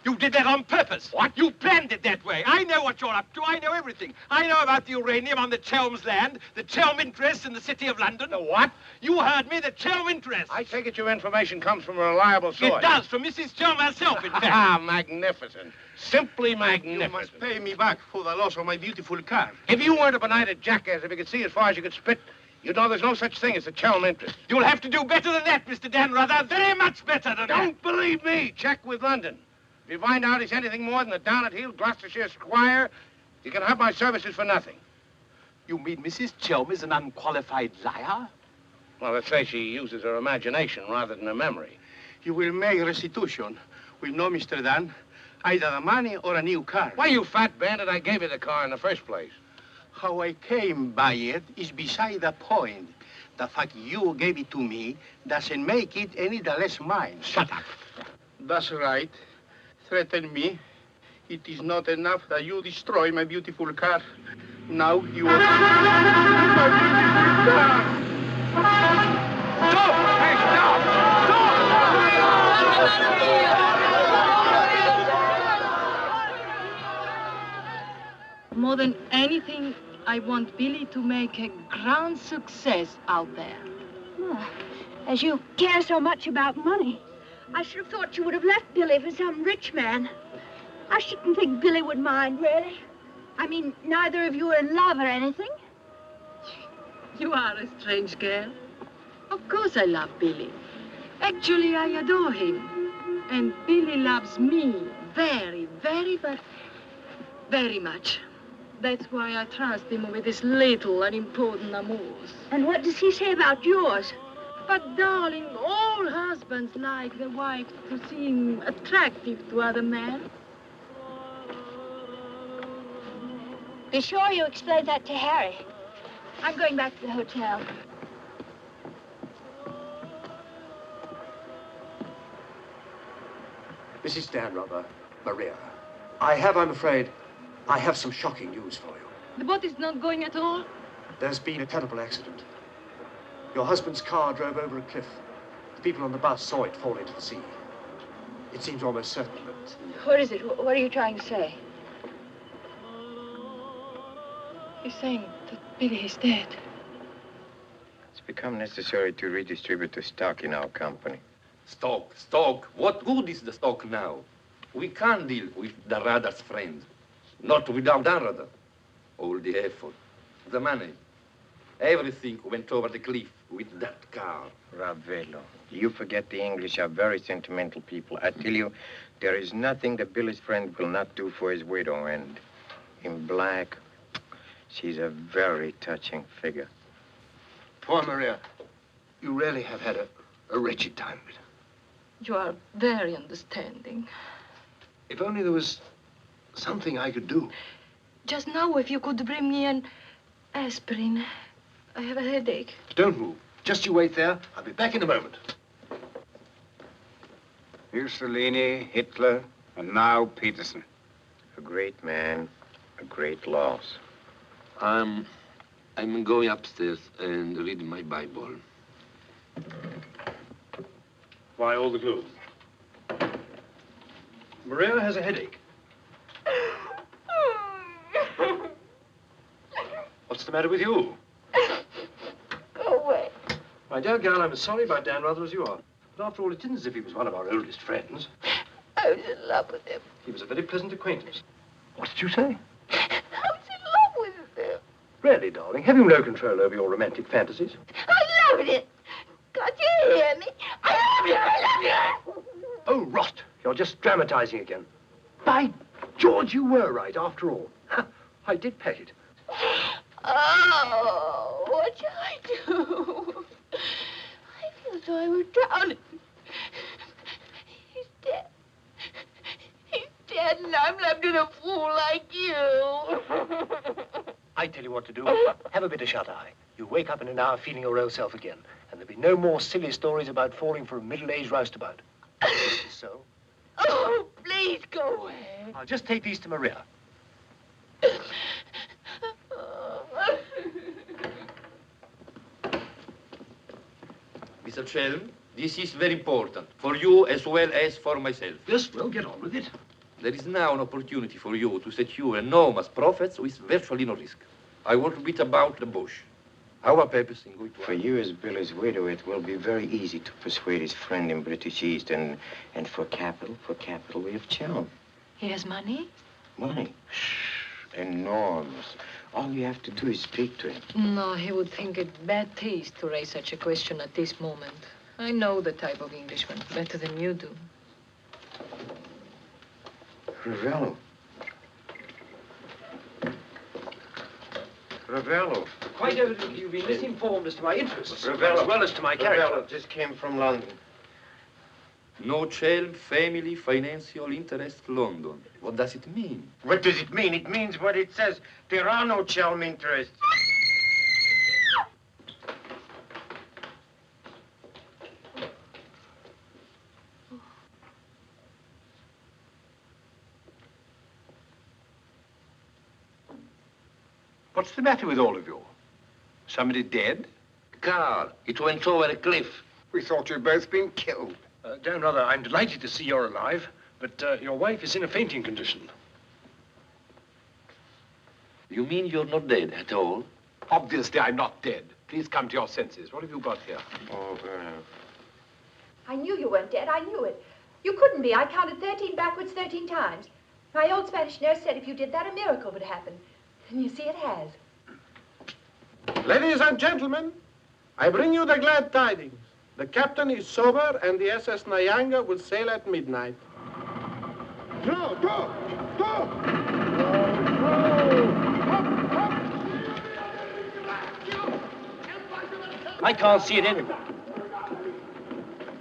You did that on purpose. What? You planned it that way. I know what you're up to. I know everything. I know about the uranium on the Chelm's land, the Chelm interest in the City of London. The what? You heard me, the Chelm interest. I take it your information comes from a reliable source. It does, from Mrs. Chelm herself, in fact. Ah, magnificent. Simply magnificent. You must pay me back for the loss of my beautiful car. If you weren't a benighted jackass, if you could see as far as you could spit, you'd know there's no such thing as a Chelm interest. You'll have to do better than that, Mr. Dan Ruther. Very much better than that. Don't believe me. Check with London. If you find out he's anything more than a down-at-heel Gloucestershire squire, you can have my services for nothing. You mean Mrs. Chelm is an unqualified liar? Well, let's say she uses her imagination rather than her memory. You will make restitution. We know, Mr. Dan, either the money or a new car. Why, you fat bandit, I gave you the car in the first place. How I came by it is beside the point. The fact you gave it to me doesn't make it any the less mine. Shut up. That's right. Threaten me. It is not enough that you destroy my beautiful car. Now you are... my beautiful car! Stop! Hey, stop! More than anything, I want Billy to make a grand success out there. Oh, as you care so much about money, I should have thought you would have left Billy for some rich man. I shouldn't think Billy would mind, really. I mean, neither of you are in love or anything. You are a strange girl. Of course I love Billy. Actually, I adore him. And Billy loves me very, but very much. That's why I trust him with his little unimportant amours. And what does he say about yours? But, darling, all husbands like their wives to seem attractive to other men. Be sure you explain that to Harry. I'm going back to the hotel. Mrs. Dan Ruther, Maria, I'm afraid, I have some shocking news for you. The boat is not going at all? There's been a terrible accident. Your husband's car drove over a cliff. The people on the bus saw it fall into the sea. It seems almost certain that... What is it? What are you trying to say? He's saying that Billy is dead. It's become necessary to redistribute the stock in our company. Stock. What good is the stock now? We can't deal with the Ruther's friends. Not without the Ruther. All the effort, the money, everything went over the cliff with that car. Ravello, you forget the English are very sentimental people. I tell you, there is nothing that Billy's friend will not do for his widow. And in black, she's a very touching figure. Poor Maria, you really have had a wretched time of it. You are very understanding. If only there was something I could do. Just now, if you could bring me an aspirin. I have a headache. Don't move. Just you wait there. I'll be back in a moment. Mussolini, Hitler, and now Peterson. A great man, a great loss. I'm going upstairs and reading my Bible. Why all the gloom? Maria has a headache. What's the matter with you? Go away. My dear girl, I'm as sorry about Dan Ruther as you are. But after all, it isn't as if he was one of our oldest friends. I was in love with him. He was a very pleasant acquaintance. What did you say? I was in love with him. Really, darling, have you no control over your romantic fantasies? I loved it. Can't you hear me? I love you. I love you. Oh, rot. You're just dramatizing again. By George, you were right, after all. I did pet it. Oh, what shall I do? I feel so I was drowning. He's dead. He's dead, and I'm left in a fool like you. I tell you what to do. Have a bit of shut-eye. You wake up in an hour feeling your real self again, and there'll be no more silly stories about falling for a middle-aged roustabout. So? Oh, please go away. I'll just take these to Maria. Mr. Chelm, This is very important, for you as well as for myself. Yes, well, get on with it. There is now an opportunity for you to secure enormous profits with virtually no risk. I want to beat about the bush. Our purpose in going to... For you as Billy's widow, it will be very easy to persuade his friend in British East. And for capital, we have Chum. He has money? Money? Shh, enormous. All you have to do is speak to him. No, he would think it bad taste to raise such a question at this moment. I know the type of Englishman better than you do. Ravello. Ravello. Quite evidently, you've been misinformed as to my interests, Ravello. as well as to my character. Ravello just came from London. No child, family, financial interest, London. What does it mean? What does it mean? It means what it says. There are no Chelm interests. What's the matter with all of you? Somebody dead? Carl, it went over a cliff. We thought you'd both been killed. Dan Ruther, I'm delighted to see you're alive, but your wife is in a fainting condition. You mean you're not dead at all? Obviously, I'm not dead. Please come to your senses. What have you got here? Oh, I knew you weren't dead. I knew it. You couldn't be. I counted 13 backwards 13 times. My old Spanish nurse said if you did that, a miracle would happen. And you see, it has. Ladies and gentlemen, I bring you the glad tidings. The captain is sober and the SS Nyanga will sail at midnight. Go, go, go! I can't see it anywhere.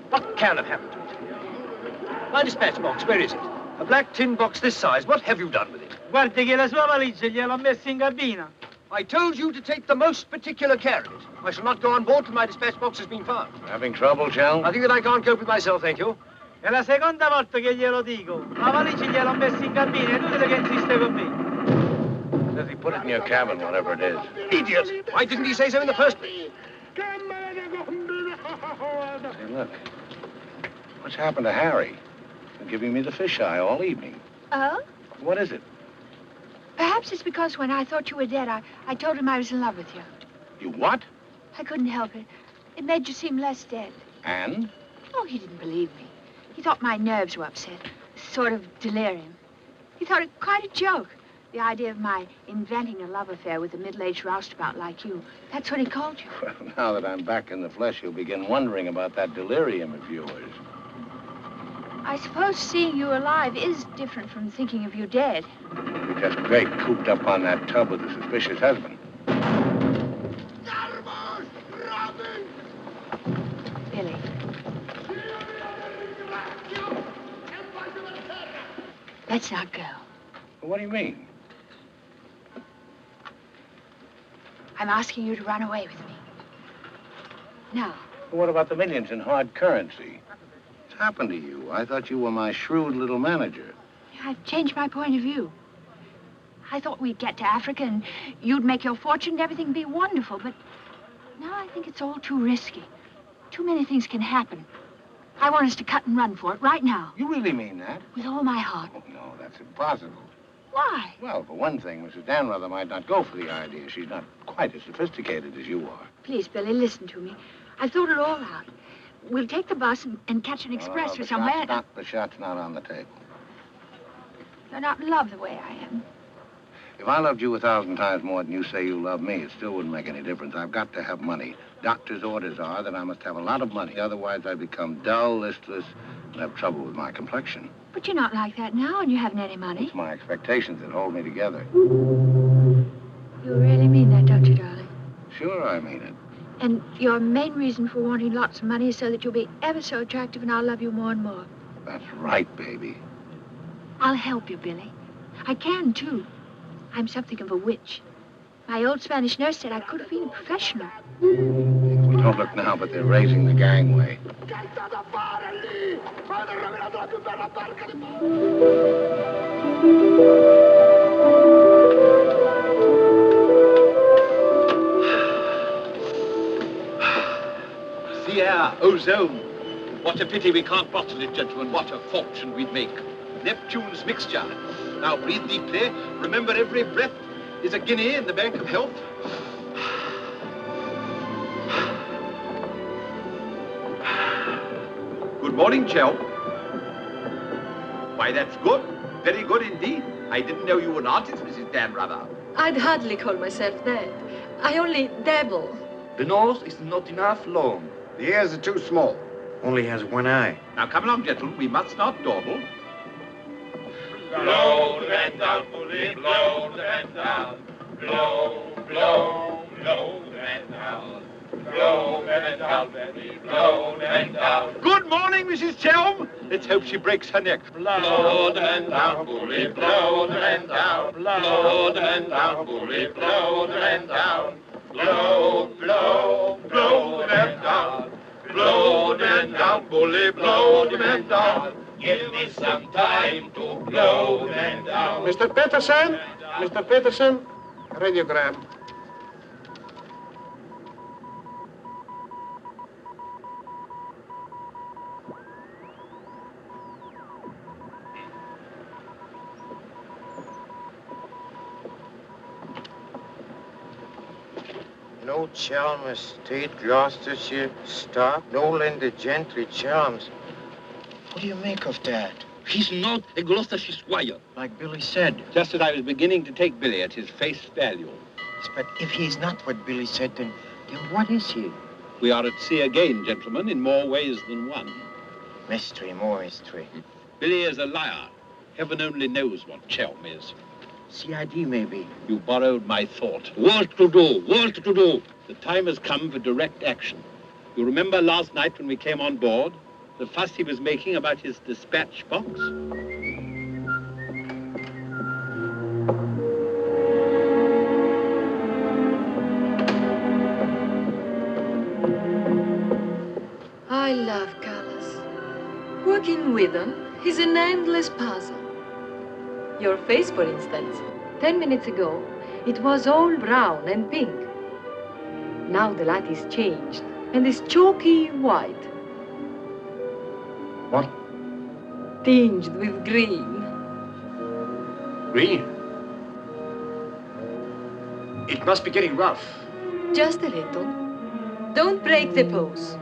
What can have happened to it? My dispatch box, where is it? A black tin box this size. What have you done with it? Guardi che la sua valigia gliel'ho messa in cabina. I told you to take the most particular care of it. I shall not go on board till my dispatch box has been found. Having trouble, Chell? I think that I can't cope with myself, thank you. È la seconda volta che glielo dico. La valigia gliel'ho messa in cabina, è inutile che insiste con me. Says he put it in your cabin, whatever it is. Idiot! Why didn't he say so in the first place? Hey, look. What's happened to Harry? Been giving me the fisheye all evening. Oh? What is it? Perhaps it's because when I thought you were dead, I told him I was in love with you. You what? I couldn't help it. It made you seem less dead. And? Oh, he didn't believe me. He thought my nerves were upset. Sort of delirium. He thought it quite a joke. The idea of my inventing a love affair with a middle-aged roustabout like you. That's what he called you. Well, now that I'm back in the flesh, you'll begin wondering about that delirium of yours. I suppose seeing you alive is different from thinking of you dead. You're just great cooped up on that tub with a suspicious husband. Billy. Let's not go. What do you mean? I'm asking you to run away with me. Now. What about the millions in hard currency? What's happened to you? I thought you were my shrewd little manager. I've changed my point of view. I thought we'd get to Africa and you'd make your fortune and everything be wonderful, but now I think it's all too risky. Too many things can happen. I want us to cut and run for it right now. You really mean that? With all my heart. Oh, no, that's impossible. Why? Well, for one thing, Mrs. Danrother might not go for the idea. She's not quite as sophisticated as you are. Please, Billy, listen to me. I've thought it all out. We'll take the bus and catch an express for somewhere. The shot's not on the table. You're not in love the way I am. If I loved you 1,000 times more than you say you love me, it still wouldn't make any difference. I've got to have money. Doctor's orders are that I must have a lot of money. Otherwise, I become dull, listless, and have trouble with my complexion. But you're not like that now, and you haven't any money. It's my expectations that hold me together. You really mean that, don't you, darling? Sure, I mean it. And your main reason for wanting lots of money is so that you'll be ever so attractive and I'll love you more and more. That's right, baby. I'll help you, Billy. I can, too. I'm something of a witch. My old Spanish nurse said I could have been a professional. Don't look now, but they're raising the gangway. Sea air, ozone. What a pity we can't bottle it, gentlemen. What a fortune we'd make. Neptune's mixture. Now breathe deeply. Remember, every breath is a guinea in the bank of health. Good morning, Chell. Why, that's good. Very good indeed. I didn't know you were an artist, Mrs. Dan Ruther. I'd hardly call myself that. I only dabble. The nose is not enough long. The ears are too small. Only has one eye. Now, come along, gentlemen. We must not dawdle. Blow the man down, bully, blow the man down. Blow, blow, blow the man down. Blow the man down, baby, blow the man down. Good morning, Mrs. Chelm. Let's hope she breaks her neck. Blow the man down, bully, blow the man down. Blow the man down, bully, blow the man down. Blow, blow, blow the man down. Blow the man down, bully, blow the man down. Give me some time to blow the man down. Mr. Peterson? Mr. Peterson? Radiogram. No Chalmers State, Gloucestershire, Stark, Nolan the Gentry, Chalmers. What do you make of that? He's not a Gloucestershire squire. Like Billy said. Just as I was beginning to take Billy at his face value. Yes, but if he's not what Billy said, then what is he? We are at sea again, gentlemen, in more ways than one. Mystery, more mystery. Billy is a liar. Heaven only knows what Chelm is. CID, maybe. You borrowed my thought. What to do? What to do? The time has come for direct action. You remember last night when we came on board? The fuss he was making about his dispatch box? I love colors. Working with them is an endless puzzle. Your face, for instance. 10 minutes ago, it was all brown and pink. Now the light is changed and is chalky white. What? Tinged with green. Green? It must be getting rough. Just a little. Don't break the pose.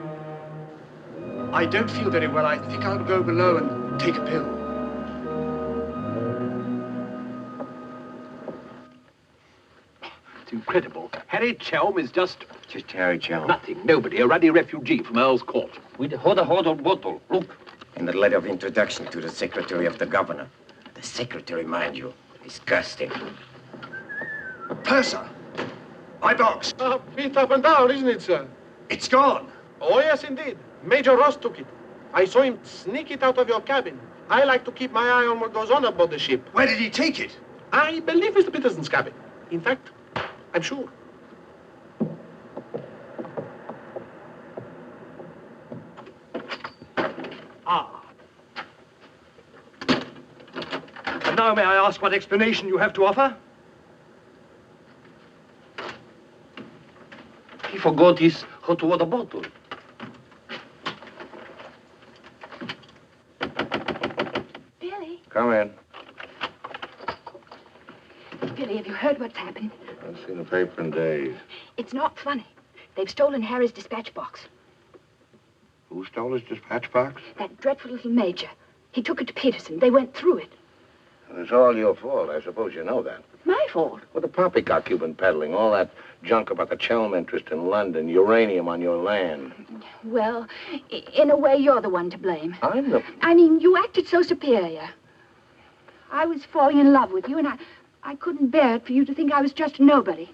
I don't feel very well. I think I'll go below and take a pill. It's incredible. Harry Chelm is just Harry Chelm. nothing, nobody, a ruddy refugee from Earl's Court. With a hot bottle. Look. In the letter of introduction to the secretary of the governor. The secretary, mind you. Disgusting. Purser! My box! Feet up and down, isn't it, sir? It's gone! Oh, yes, indeed. Major Ross took it. I saw him sneak it out of your cabin. I like to keep my eye on what goes on aboard the ship. Where did he take it? I believe Mr. Peterson's cabin. In fact, I'm sure. And now may I ask what explanation you have to offer? He forgot his hot water bottle. Billy, Come in. Billy, have you heard what's happened? I've seen the paper in days. It's not funny. They've stolen Harry's dispatch box. Who stole his dispatch box? That dreadful little major. He took it to Peterson. They went through it. Well, it's all your fault. I suppose you know that. My fault. Well, the poppycock you've been peddling, all that junk about the Chelm interest in London, uranium on your land. Well, in a way, you're the one to blame. I'm the... I mean, you acted so superior. I was falling in love with you, and I couldn't bear it for you to think I was just a nobody.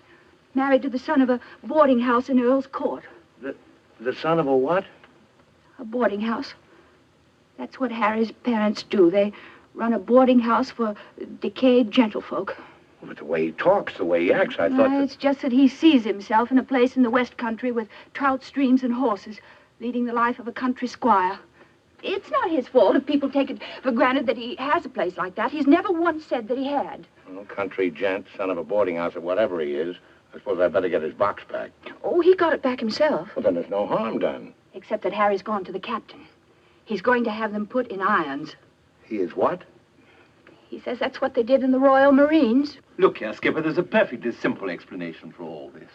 Married to the son of a boarding house in Earl's Court. The son of a what? A boarding house. That's what Harry's parents do. They run a boarding house for decayed gentlefolk. But the way he talks, the way he acts, I thought that... It's just that he sees himself in a place in the West Country with trout streams and horses, leading the life of a country squire. It's not his fault if people take it for granted that he has a place like that. He's never once said that he had. Well, country gent, son of a boarding house or whatever he is, I suppose I'd better get his box back. Oh, he got it back himself. Well, then there's no harm done. Except that Harry's gone to the captain. He's going to have them put in irons. He is what? He says that's what they did in the Royal Marines. Look here, Skipper, there's a perfectly simple explanation for all this.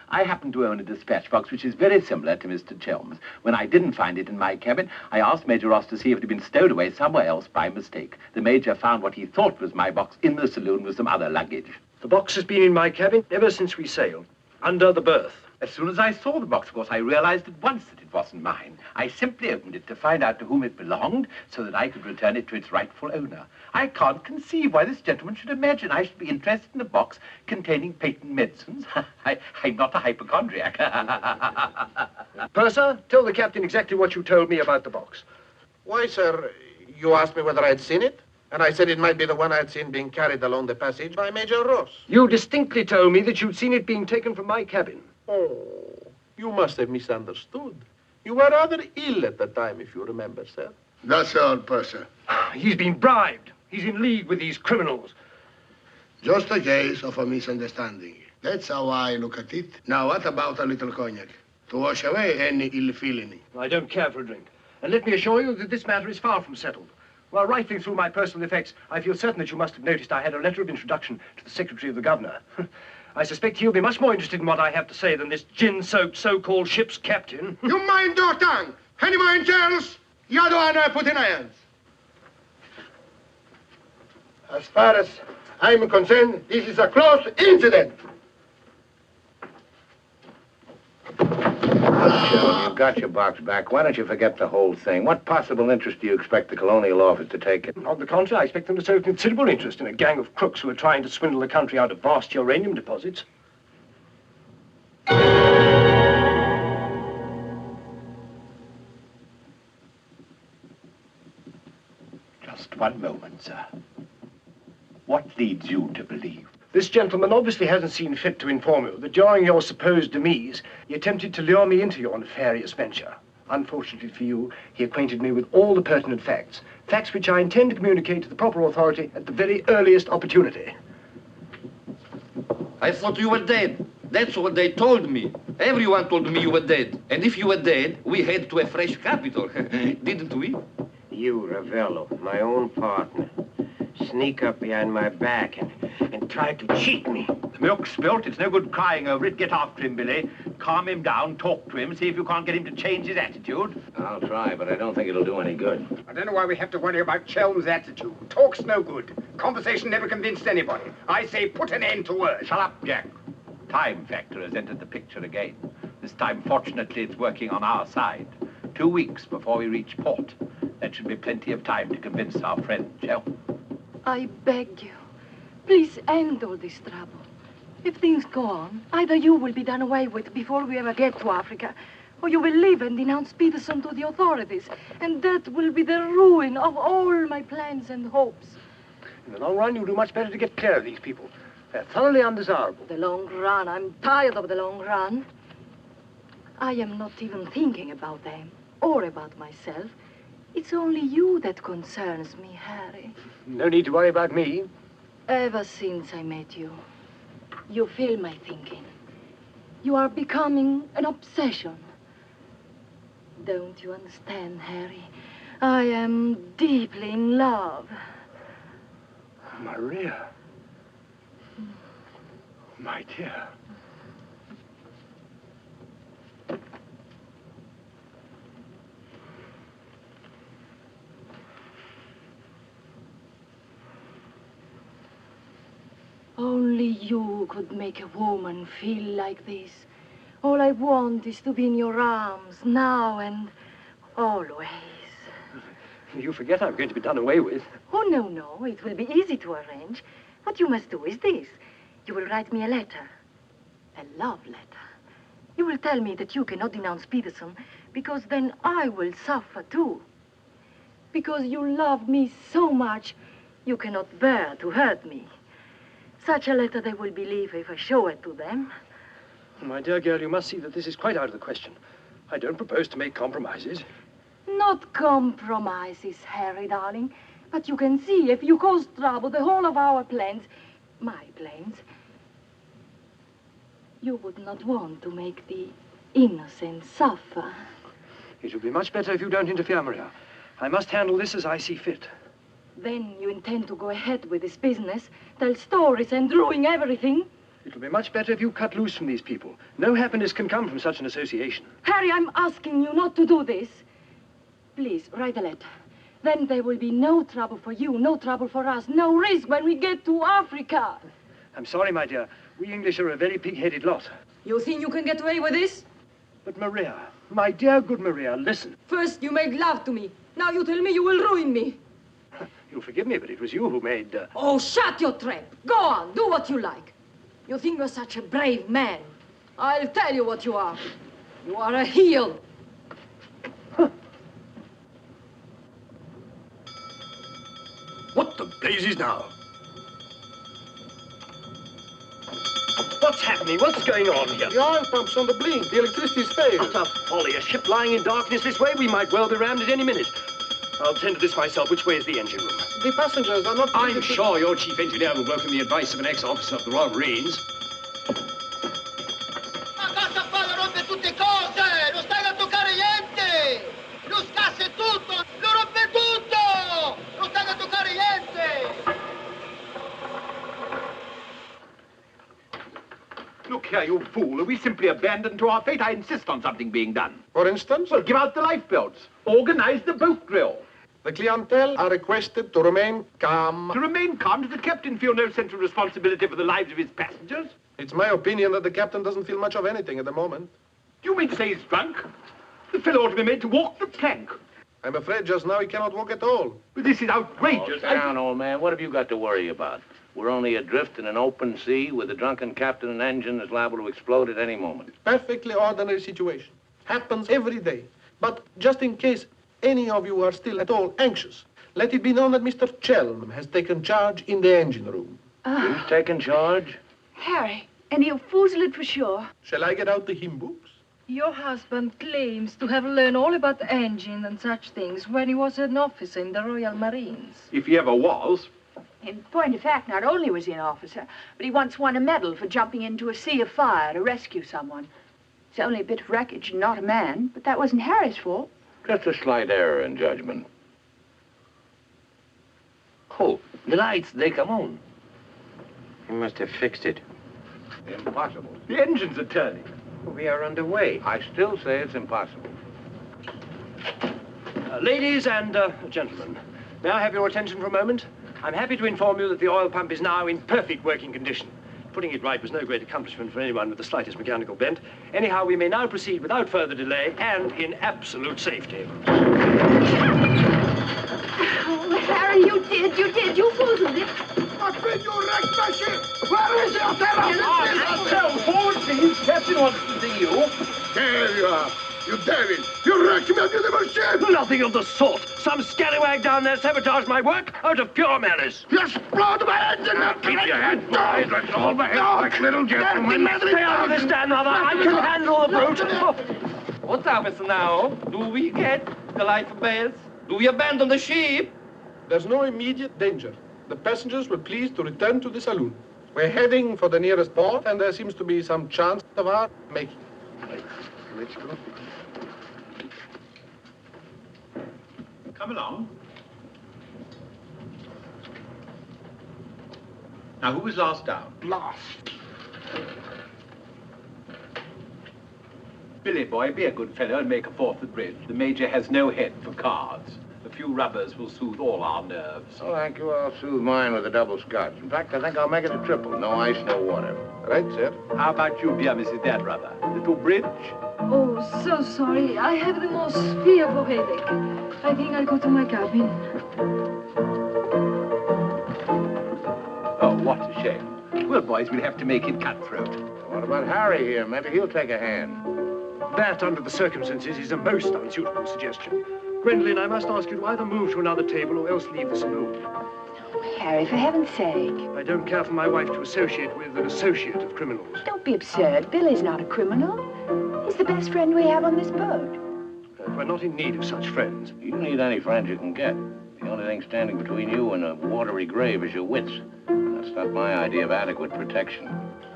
I happen to own a dispatch box which is very similar to Mr. Chelm's. When I didn't find it in my cabin, I asked Major Ross to see if it had been stowed away somewhere else by mistake. The Major found what he thought was my box in the saloon with some other luggage. The box has been in my cabin ever since we sailed, under the berth. As soon as I saw the box, of course, I realized at once that it wasn't mine. I simply opened it to find out to whom it belonged so that I could return it to its rightful owner. I can't conceive why this gentleman should imagine I should be interested in a box containing patent medicines. I'm not a hypochondriac. Purser, tell the captain exactly what you told me about the box. Why, sir, you asked me whether I'd seen it, and I said it might be the one I'd seen being carried along the passage by Major Ross. You distinctly told me that you'd seen it being taken from my cabin. Oh, you must have misunderstood. You were rather ill at the time, if you remember, sir. That's all, Purser. He's been bribed. He's in league with these criminals. Just a case of a misunderstanding. That's how I look at it. Now, what about a little cognac? To wash away any ill feeling. I don't care for a drink. And let me assure you that this matter is far from settled. While rifling through my personal effects, I feel certain that you must have noticed I had a letter of introduction to the Secretary of the Governor. I suspect he'll be much more interested in what I have to say than this gin-soaked so-called ship's captain. You mind your tongue! Any more angels? The other one I put in irons. As far as I'm concerned, this is a close incident. You've got your box back. Why don't you forget the whole thing? What possible interest do you expect the Colonial Office to take it? On the contrary, I expect them to show considerable interest in a gang of crooks who are trying to swindle the country out of vast uranium deposits. Just one moment, sir. What leads you to believe? This gentleman obviously hasn't seen fit to inform you that during your supposed demise, he attempted to lure me into your nefarious venture. Unfortunately for you, he acquainted me with all the pertinent facts. Facts which I intend to communicate to the proper authority at the very earliest opportunity. I thought you were dead. That's what they told me. Everyone told me you were dead. And if you were dead, we head to a fresh capital. Didn't we? You, Ravello, my own partner, sneak up behind my back and try to cheat me. The milk's spilt. It's no good crying over it. Get after him, Billy. Calm him down. Talk to him. See if you can't get him to change his attitude. I'll try, but I don't think it'll do any good. I don't know why we have to worry about Chelm's attitude. Talk's no good. Conversation never convinced anybody. I say put an end to words. Shut up, Jack. Time factor has entered the picture again. This time, fortunately, it's working on our side. 2 weeks before we reach port. That should be plenty of time to convince our friend, Chel. I beg you, please end all this trouble. If things go on, either you will be done away with before we ever get to Africa, or you will leave and denounce Peterson to the authorities, and that will be the ruin of all my plans and hopes. In the long run, you'll do much better to get clear of these people. They're thoroughly undesirable. The long run. I'm tired of the long run. I am not even thinking about them or about myself. It's only you that concerns me, Harry. No need to worry about me. Ever since I met you, you fill my thinking. You are becoming an obsession. Don't you understand, Harry? I am deeply in love. Maria. My dear. Only you could make a woman feel like this. All I want is to be in your arms, now and always. You forget I'm going to be done away with. Oh, no. It will be easy to arrange. What you must do is this. You will write me a letter. A love letter. You will tell me that you cannot denounce Peterson, because then I will suffer too. Because you love me so much, you cannot bear to hurt me. Such a letter they will believe if I show it to them. My dear girl, you must see that this is quite out of the question. I don't propose to make compromises. Not compromises, Harry, darling. But you can see if you cause trouble, the whole of our plans, my plans, you would not want to make the innocent suffer. It would be much better if you don't interfere, Maria. I must handle this as I see fit. Then you intend to go ahead with this business, tell stories and ruin everything? It'll be much better if you cut loose from these people. No happiness can come from such an association. Harry, I'm asking you not to do this. Please, write a letter. Then there will be no trouble for you, no trouble for us, no risk when we get to Africa. I'm sorry, my dear. We English are a very pig-headed lot. You think you can get away with this? But Maria, my dear good Maria, listen. First you made love to me. Now you tell me you will ruin me. You'll forgive me, but it was you who made... Oh, shut your trap. Go on, do what you like. You think you're such a brave man. I'll tell you what you are. You are a heel. What the blazes now? What's happening? What's going on here? The oil pump's on the blink. The electricity's failed. Utter folly. A ship lying in darkness this way, we might well be rammed at any minute. I'll tend to this myself. Which way is the engine room? The passengers are not... I'm sure your chief engineer will welcome the advice of an ex-officer of the Royal Marines. Ma cosa fa? Le rompe tutte cose! Non stai a toccare niente! Lo scasse tutto! Lo rompe tutto! Non stai a toccare niente! Look here, you fool. Are we simply abandoned to our fate? I insist on something being done. For instance? Well, give out the lifebelts. Organize the boat drill. The clientele are requested to remain calm. To remain calm? Does the captain feel no central responsibility for the lives of his passengers? It's my opinion that the captain doesn't feel much of anything at the moment. Do you mean to say he's drunk? The fellow ought to be made to walk the plank. I'm afraid just now he cannot walk at all. But this is outrageous. Sit down, old man. What have you got to worry about? We're only adrift in an open sea with a drunken captain and engine that's liable to explode at any moment. Perfectly ordinary situation. Happens every day. But just in case any of you are still at all anxious, let it be known that Mr. Chelm has taken charge in the engine room. He's taken charge? Harry, and he'll foozle it for sure. Shall I get out the hymn books? Your husband claims to have learned all about engine and such things when he was an officer in the Royal Marines. If he ever was. In point of fact, not only was he an officer, but he once won a medal for jumping into a sea of fire to rescue someone. It's only a bit of wreckage and not a man, but that wasn't Harry's fault. Just a slight error in judgment. Oh, the lights, they come on. He must have fixed it. Impossible. The engines are turning. We are underway. I still say it's impossible. Ladies and gentlemen, may I have your attention for a moment? I'm happy to inform you that the oil pump is now in perfect working condition. Putting it right was no great accomplishment for anyone with the slightest mechanical bent. Anyhow, we may now proceed without further delay and in absolute safety. Oh, Harry, you foozled it. I've been you wrecked my ship! Where is your terror? Forward, please. Captain wants to see you. There you are. You devil! You wrecked my beautiful ship! Nothing of the sort. Some scallywag down there sabotaged my work out of pure malice. You explode my engine! Now Keep your head, boys. Let's all behave like little gentlemen. Stay out of this, Dan, mother. I can handle the brute. What happens now? Do we get the life belts? Do we abandon the ship? There's no immediate danger. The passengers were pleased to return to the saloon. We're heading for the nearest port, and there seems to be some chance of our making it. Let's go. Come along. Now, who was last down? Last. Billy boy, be a good fellow and make a fourth at bridge. The Major has no head for cards. A few rubbers will soothe all our nerves. Oh, thank you. I'll soothe mine with a double scotch. In fact, I think I'll make it a triple. No ice, no water. Right, sir. How about you, dear Mrs. Dad Rubber? Little bridge? Oh, so sorry. I have the most fearful headache. I think I'll go to my cabin. Oh, what a shame. Well, boys, we'll have to make it cutthroat. What about Harry here? Maybe he'll take a hand. That, under the circumstances, is a most unsuitable suggestion. Gwendolen, I must ask you to either move to another table or else leave the saloon. Oh, Harry, for heaven's sake. I don't care for my wife to associate with an associate of criminals. Don't be absurd. Billy's not a criminal. He's the best friend we have on this boat. We're not in need of such friends. You need any friends you can get. The only thing standing between you and a watery grave is your wits. That's not my idea of adequate protection.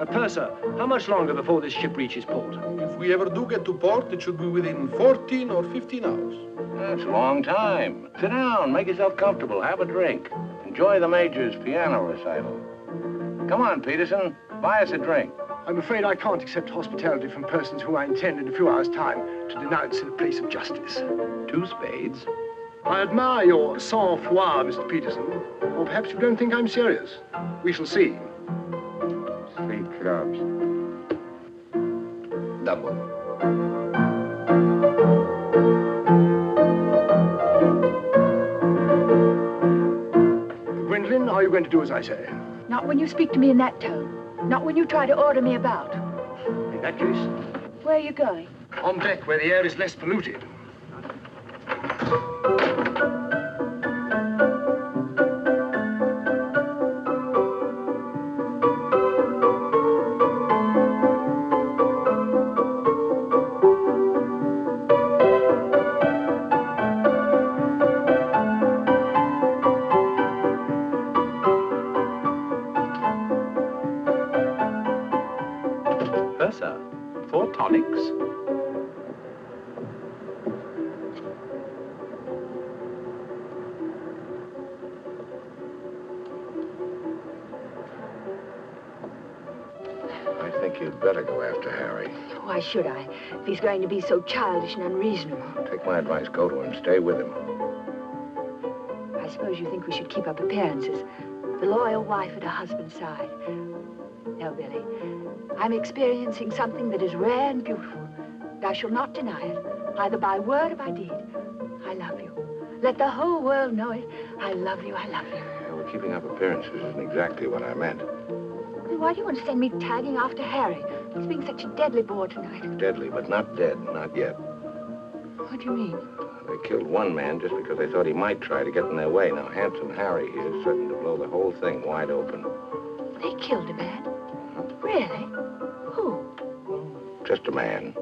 Purser, how much longer before this ship reaches port? If we ever do get to port, it should be within 14 or 15 hours. That's a long time. Sit down, make yourself comfortable, have a drink. Enjoy the Major's piano recital. Come on, Peterson, buy us a drink. I'm afraid I can't accept hospitality from persons who I intend in a few hours' time to denounce in a place of justice. 2 spades. I admire your sang-froid, Mr. Peterson. Or perhaps you don't think I'm serious. We shall see. 3 clubs. Double. Gwendolyn, are you going to do as I say? Not when you speak to me in that tone. Not when you try to order me about. In that case, Where are you going? on deck where the air is less polluted. Purser, 4 tonics. I think you'd better go after Harry. Why should I? If he's going to be so childish and unreasonable. Take my advice, go to him, stay with him. I suppose you think we should keep up appearances. The loyal wife at her husband's side. No, Billy. I'm experiencing something that is rare and beautiful. And I shall not deny it, either by word or by deed. I love you. Let the whole world know it. I love you, I love you. Yeah, well, keeping up appearances isn't exactly what I meant. Then why do you want to send me tagging after Harry? He's being such a deadly bore tonight. Deadly, but not dead, not yet. What do you mean? They killed one man just because they thought he might try to get in their way. Now, handsome Harry here is certain to blow the whole thing wide open. They killed a man? Really? Who? Just a man.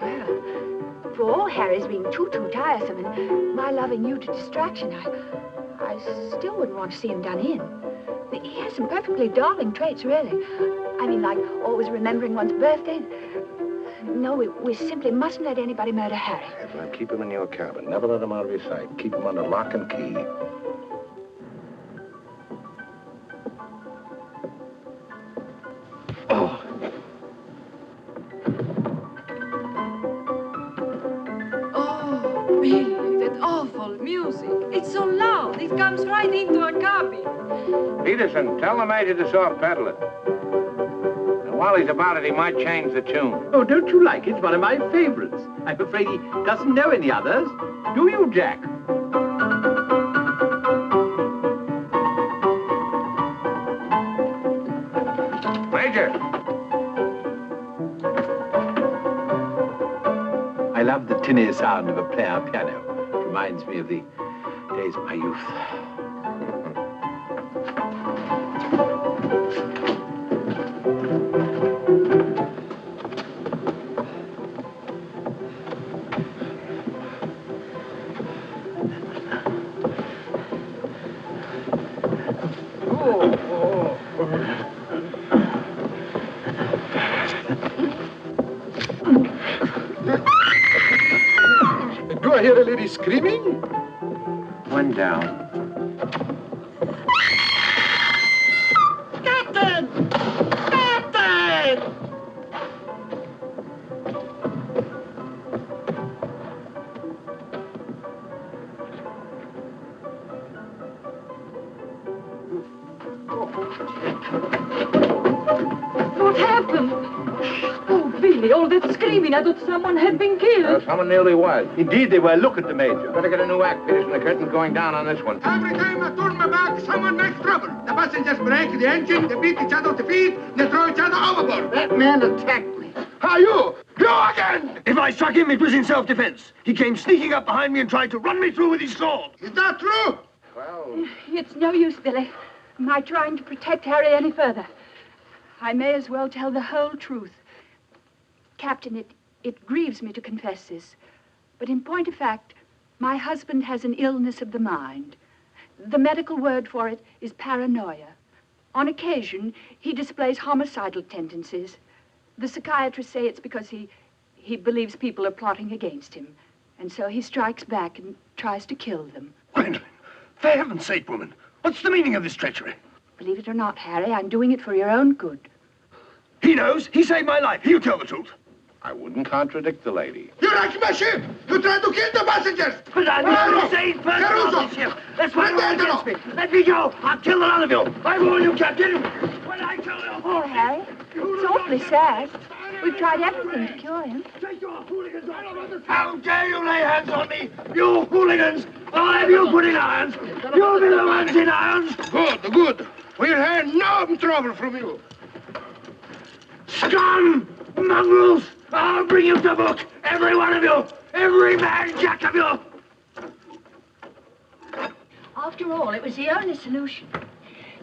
Well, for all Harry's being too tiresome and my loving you to distraction, I still wouldn't want to see him done in. He has some perfectly darling traits, really. I mean, like always remembering one's birthday. No, we simply mustn't let anybody murder Harry. Well, keep him in your cabin. Never let him out of your sight. Keep him under lock and key. Oh, Billy, that awful music. It's so loud. It comes right into our cabin. Peterson, tell the Major to soft pedal it. And while he's about it, he might change the tune. Oh, don't you like it? It's one of my favorites. I'm afraid he doesn't know any others. Do you, Jack? Major! I love the tinny sound of a player piano. It reminds me of the days of my youth. Do I hear a lady screaming? One down. Captain! Captain! What happened? Oh, Billy, all that screaming. I thought someone had been killed. Someone nearly was. Indeed, they were. Look at the Major. Better get a new act, Peterson. The curtain's going down on this one. Every time I turn my back, someone makes trouble. The passengers break the engine, they beat each other to feet, they throw each other overboard. That man attacked me. How you? You again! If I struck him, it was in self-defense. He came sneaking up behind me and tried to run me through with his sword. Is that true? Well, It's no use, Billy. My trying to protect Harry any further. I may as well tell the whole truth. Captain, it grieves me to confess this, but in point of fact, my husband has an illness of the mind. The medical word for it is paranoia. On occasion, he displays homicidal tendencies. The psychiatrists say it's because he believes people are plotting against him. And so he strikes back and tries to kill them. Gwendolen, for heaven's sake, woman, what's the meaning of this treachery? Believe it or not, Harry, I'm doing it for your own good. He knows. He saved my life. He'll tell the truth. I wouldn't contradict the lady. You wrecked my ship! You tried to kill the passengers! But I'm not insane person on this ship. That's why you're against me. Let me go. I'll kill the lot of you. I warn you, Captain. When I tell you... Oh, Harry, it's awfully sad. We've tried everything to cure him. How dare you lay hands on me? You hooligans! I'll have you put in irons. You'll be the ones in irons. Good, good. We'll have no trouble from you. Scum! Mongrels! I'll bring you to book. Every one of you. Every man jack of you. After all, it was the only solution.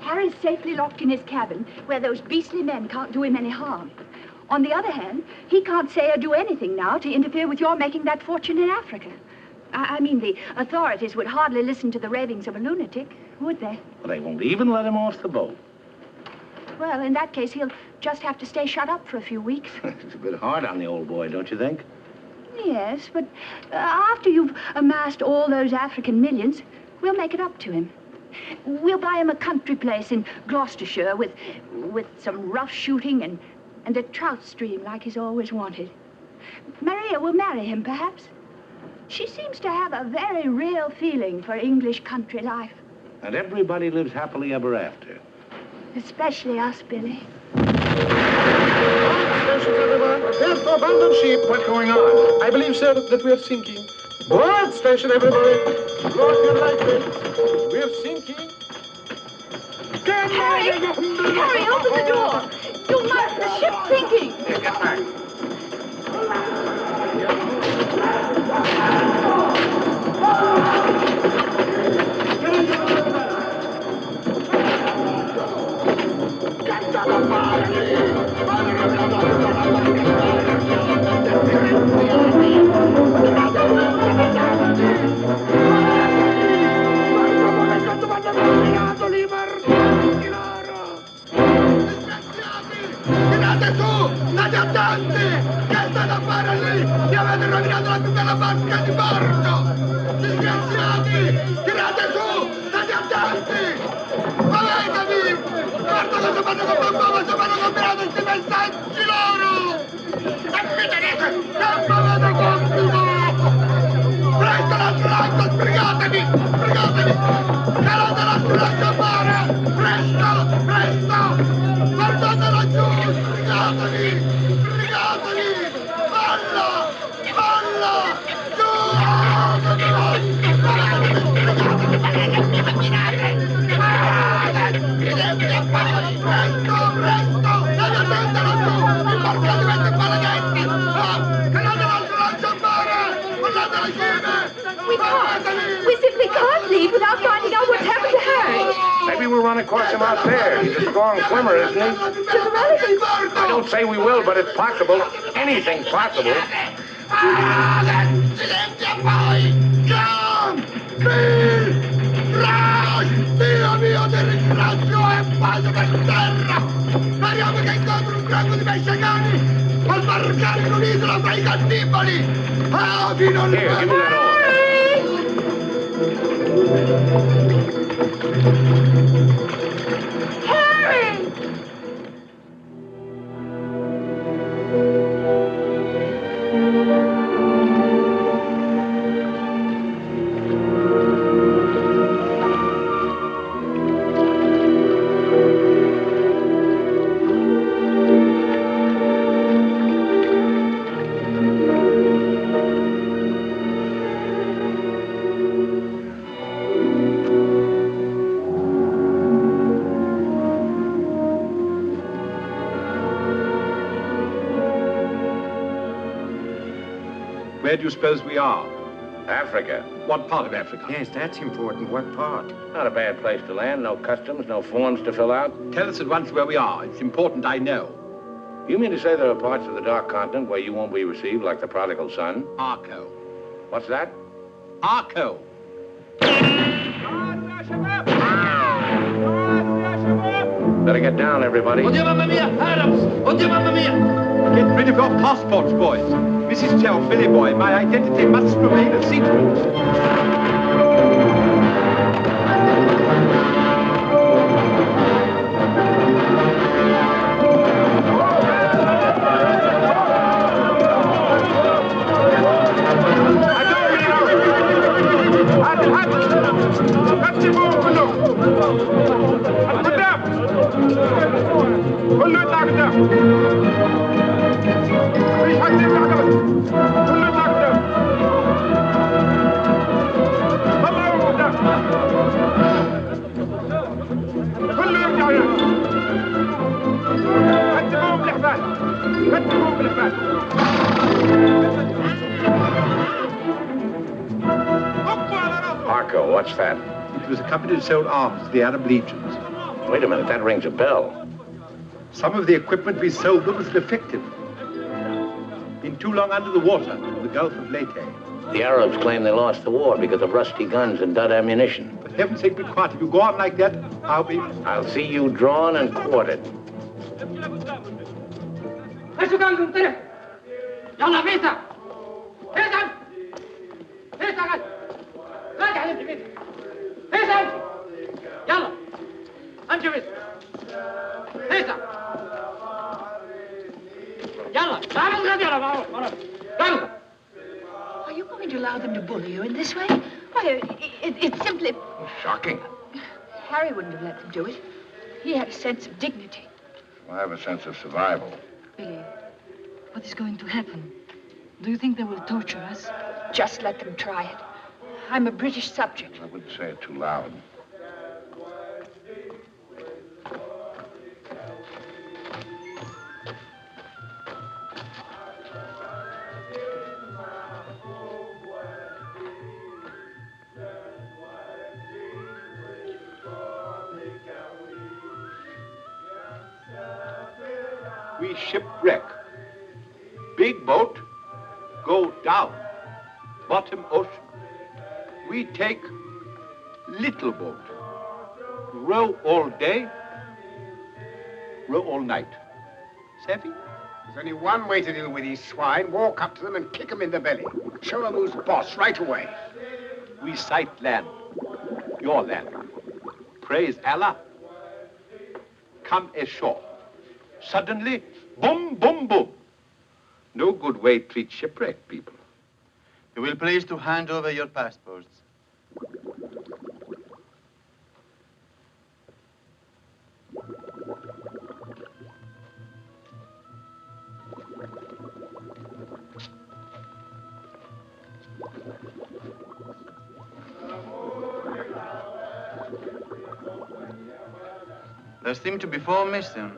Harry's safely locked in his cabin where those beastly men can't do him any harm. On the other hand, he can't say or do anything now to interfere with your making that fortune in Africa. I mean, the authorities would hardly listen to the ravings of a lunatic, would they? Well, they won't even let him off the boat. Well, in that case, he'll just have to stay shut up for a few weeks. It's a bit hard on the old boy, don't you think? Yes, but after you've amassed all those African millions, we'll make it up to him. We'll buy him a country place in Gloucestershire with some rough shooting and a trout stream like he's always wanted. Maria will marry him, perhaps. She seems to have a very real feeling for English country life. And everybody lives happily ever after. Especially us, Billy. Stations, everyone. Prepare to abandon ship. What's going on? I believe, sir, that we are sinking. Board station, everybody. Blow up your light rails. We're sinking. Harry! Harry, open the door! You must, the ship's sinking! Here, get back. Tirate su! State attenti! Che state a fare lì? Mi avete rovinato la più bella barca di bordo! Disgraziati! Tirate su! State attenti! Muovetevi! Guarda cosa fanno combinato questi messaggi loro! E mi tenete! Che m'avete compito! Presto l'altro lato! Sbrigatevi! Sbrigatevi! Calate l'altro lato a mare! Presto! Presto! Guardate laggiù! Sbrigatevi! Sbrigatevi! Balla! Balla! Giù! Presto! Presto! State attenti laggiù! Il barco diventa in palaghetti! Calate l'altro lato a mare! Guardate le cime! We simply can't leave without finding out what's happened to Harry. Maybe we'll run across him out there. He's a strong swimmer, isn't he? I don't say we will, but it's possible. Anything's possible. Silenzio poi! John! Bill! Rush! Dio mio, ti ringrazio e vado per terra! Speriamo che incontro un branco di messicani a sbarcare in un'isola tra i cannibali! Ah, fino al Here, give me that oar. Harry! Where do you suppose we are? Africa. What part of Africa? Yes, that's important. What part? Not a bad place to land. No customs, no forms to fill out. Tell us at once where we are. It's important I know. You mean to say there are parts of the Dark Continent where you won't be received like the prodigal son? Arco. What's that? Arco. Better get down, everybody. Oddio, mamma mia! Adams! Oddio, mamma mia! Get rid of your passports, boys. Mrs. Tell, Billy Boy, my identity must remain a secret. Marco, what's that? It was a company that sold arms to the Arab legions. Wait a minute, that rings a bell. Some of the equipment we sold them was defective. Been too long under the water in the Gulf of Leyte. The Arabs claim they lost the war because of rusty guns and dud ammunition. For heaven's sake, be quiet. If you go on like that, I'll see you drawn and quartered. يلا فيسا فيسا فيسا قد راجع امشي فيسا فيسا امشي يلا امشي فيسا فيسا يلا تعال الغد يلا Are you going to allow them to bully you in this way? Why, it's simply... Shocking. Harry wouldn't have let them do it. He had a sense of dignity. I have a sense of survival. Billy, what is going to happen? Do you think they will torture us? Just let them try it. I'm a British subject. I wouldn't say it too loud. we shipwreck. Big boat, go down. Bottom ocean. We take little boat. Row all day, row all night. Savvy? There's only one way to deal with these swine. Walk up to them and kick them in the belly. Show them who's boss right away. We sight land. Your land. Praise Allah. Come ashore. Suddenly, boom, boom, boom. No good way to treat shipwrecked people. You will please to hand over your passports. There seem to be 4 missing.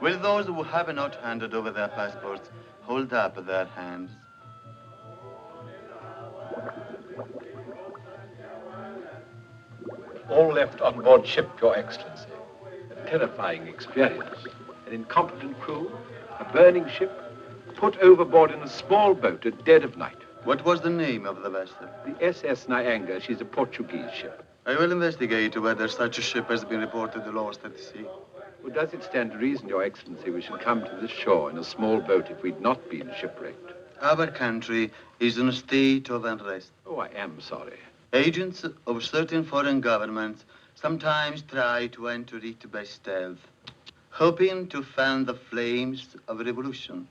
Will those who have not handed over their passports hold up their hands? All left on board ship, Your Excellency. A terrifying experience. An incompetent crew, a burning ship, put overboard in a small boat at dead of night. What was the name of the vessel? The SS Nyanga. She's a Portuguese ship. I will investigate whether such a ship has been reported lost at sea. Well, does it stand to reason, Your Excellency, we should come to this shore in a small boat if we'd not been shipwrecked? Our country is in a state of unrest. Oh, I am sorry. Agents of certain foreign governments sometimes try to enter it by stealth, hoping to fan the flames of revolution.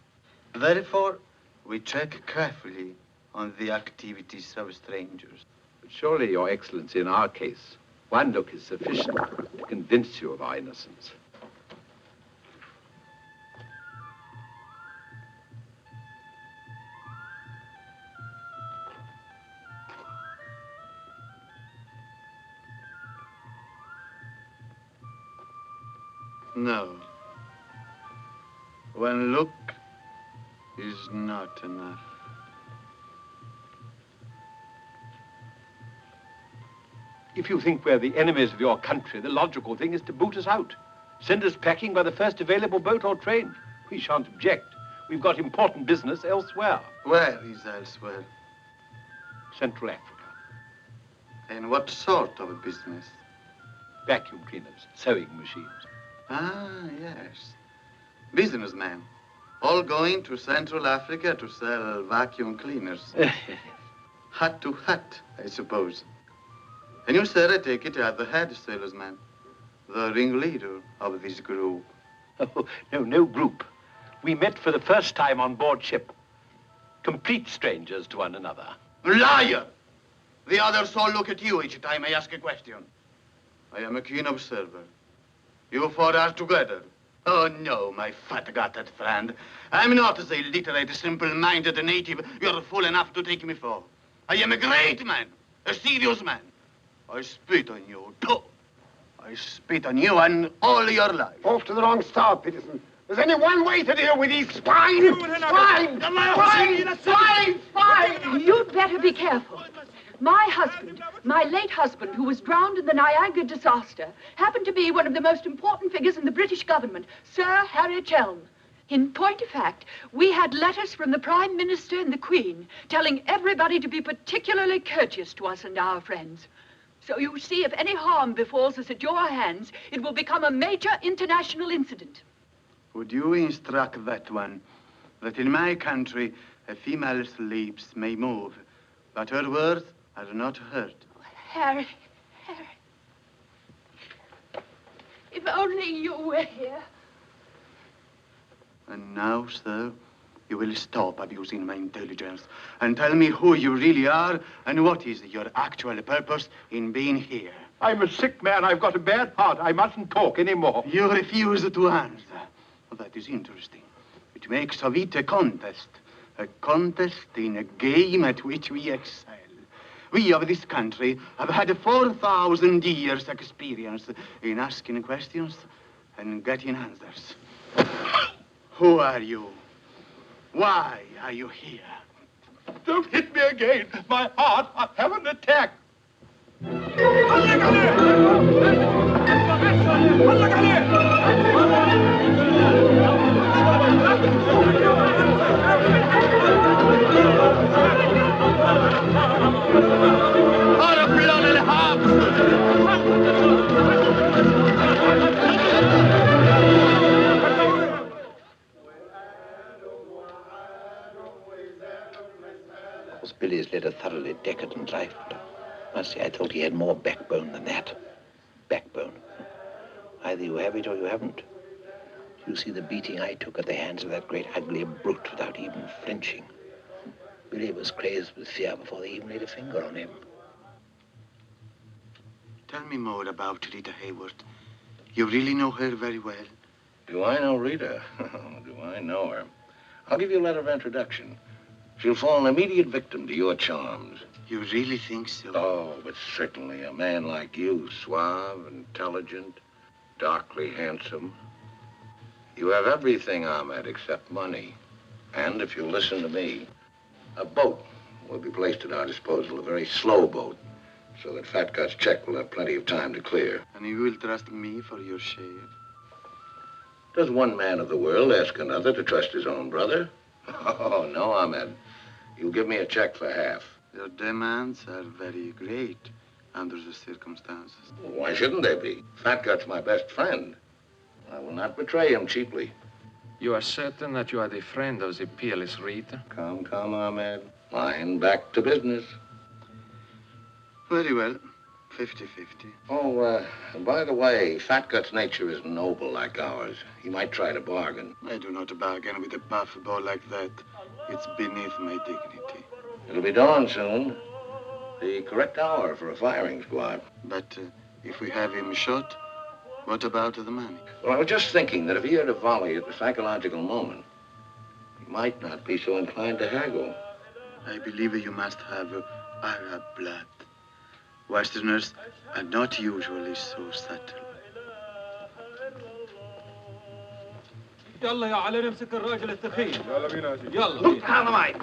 Therefore, we check carefully on the activities of strangers. But surely, Your Excellency, in our case, one look is sufficient to convince you of our innocence. No. One look is not enough. If you think we're the enemies of your country, the logical thing is to boot us out. Send us packing by the first available boat or train. We shan't object. We've got important business elsewhere. Where is elsewhere? Central Africa. And what sort of a business? Vacuum cleaners, sewing machines. Ah, yes. Businessman. All going to Central Africa to sell vacuum cleaners. Hut to hut, I suppose. And you, sir, I take it, are the head salesman, the ringleader of this group. Oh, no group. We met for the first time on board ship. Complete strangers to one another. Liar! The others all look at you each time I ask a question. I am a keen observer. You four are together. Oh, no, my fat-gutted friend. I'm not the illiterate, simple-minded native you're fool enough to take me for. I am a great man, a serious man. I spit on you, too. I spit on you and all your life. Off to the wrong star, Peterson. There's only one way to deal with these swine! Swine! Swine! You'd better be careful. My husband, my late husband, who was drowned in the Niagara disaster, happened to be one of the most important figures in the British government, Sir Harry Chelm. In point of fact, we had letters from the Prime Minister and the Queen telling everybody to be particularly courteous to us and our friends. So you see, if any harm befalls us at your hands, it will become a major international incident. Would you instruct that one that in my country a female slave may move, but her words are not heard? Harry. If only you were here. And now, sir, you will stop abusing my intelligence and tell me who you really are and what is your actual purpose in being here. I'm a sick man. I've got a bad heart. I mustn't talk anymore. You refuse to answer. That is interesting. It makes of it a contest in a game at which we excel. We of this country have had 4,000 years' experience in asking questions and getting answers. Who are you? Why are you here? Don't hit me again. My heart, I have an attack. Billy's led a thoroughly decadent life. I say, I thought he had more backbone than that. Backbone. Either you have it or you haven't. You see the beating I took at the hands of that great ugly brute without even flinching. Billy was crazed with fear before they even laid a finger on him. Tell me more about Rita Hayworth. You really know her very well? Do I know Rita? Do I know her? I'll give you a letter of introduction. She'll fall an immediate victim to your charms. You really think so? Oh, but certainly a man like you, suave, intelligent, darkly handsome. You have everything, Ahmed, except money. And if you'll listen to me, a boat will be placed at our disposal, a very slow boat, so that Fat Gut's check will have plenty of time to clear. And you will trust me for your share? Does one man of the world ask another to trust his own brother? Oh, no, Ahmed. You'll give me a check for half. Your demands are very great under the circumstances. Well, why shouldn't they be? Fat Gut's my best friend. I will not betray him cheaply. You are certain that you are the friend of the peerless Rita? Come, Ahmed. Line back to business. Very well. 50-50. Oh, by the way, Fat Gut's nature is noble like ours. He might try to bargain. I do not bargain with a puffball like that. It's beneath my dignity. It'll be dawn soon. The correct hour for a firing squad. But if we have him shot, what about the money? Well, I was just thinking that if he had a volley at the psychological moment, he might not be so inclined to haggle. I believe you must have Arab blood. Westerners are not usually so subtle. يلا يا علي نمسك الراجل الثخين. يلا بينا يا سيدي. يلا. Look, Halamite.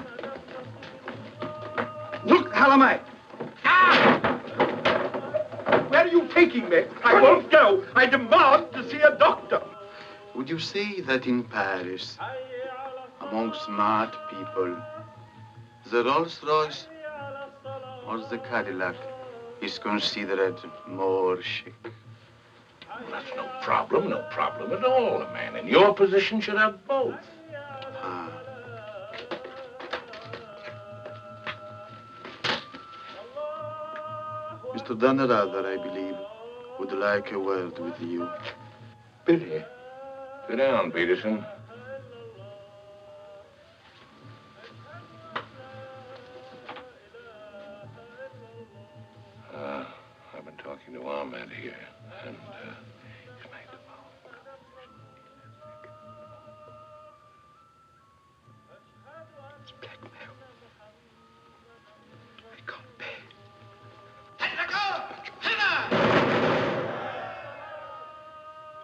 Look, Halamite. Where are you taking me? I won't go. I demand to see a doctor. Would you say that in Paris, among smart people, the Rolls-Royce or the Cadillac is considered more chic? Well, that's no problem at all. A man in your position should have both. Mr. Dannerada, I believe, would like a word with you. Billy. Sit down, Peterson. I've been talking to Ahmed here, and he's made the vow. It's blackmail. I can't pay.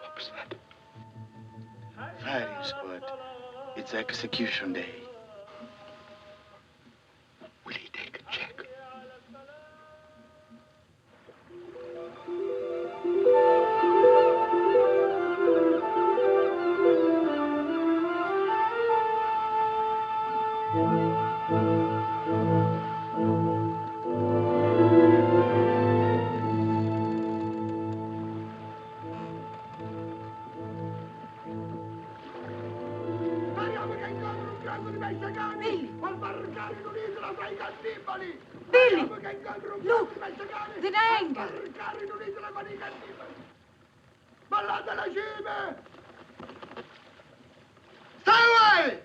What was that? Firing squad. It's execution day. Will he take a check? Billy! Look! The anger! Stay away!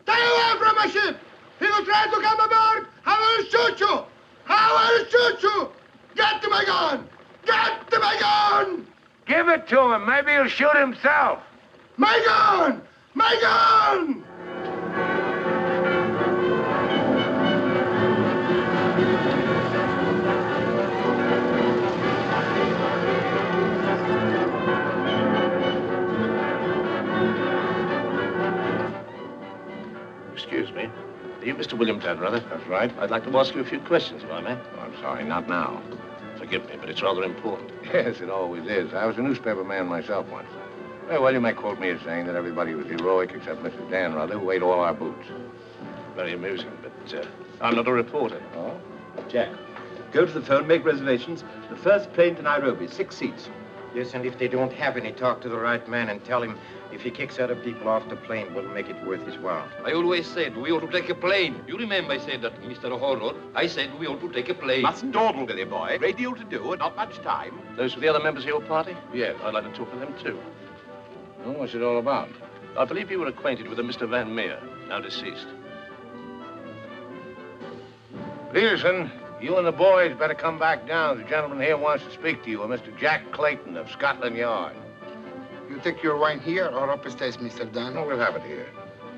Stay away from my ship! If you try to come aboard, I will shoot you! I will shoot you! Get to my gun! Get to my gun! Give it to him. Maybe he'll shoot himself. My gun! My gun! Excuse me. Are you Mr. William Danrother? That's right. I'd like to ask you a few questions, if I may. Oh, I'm sorry, not now. Forgive me, but it's rather important. Yes, it always is. I was a newspaper man myself once. Well, you may quote me as saying that everybody was heroic except Mrs. Danrother, who ate all our boots. Very amusing, but I'm not a reporter. Oh? Jack, go to the phone, make reservations. The first plane to Nairobi, 6 seats. Yes, and if they don't have any, talk to the right man and tell him if he kicks other people off the plane, we'll make it worth his while. I always said we ought to take a plane. You remember I said that, Mr. Horror. I said we ought to take a plane. Mustn't dawdle, Billy boy. Great deal to do and not much time. Those were the other members of your party? Yes, I'd like to talk to them, too. Well, what's it all about? I believe you were acquainted with a Mr. Van Meer, now deceased. Peterson, you and the boys better come back down. The gentleman here wants to speak to you, a Mr. Jack Clayton of Scotland Yard. You take your wine here or upstairs, Mr. Dan? No, we'll have it here.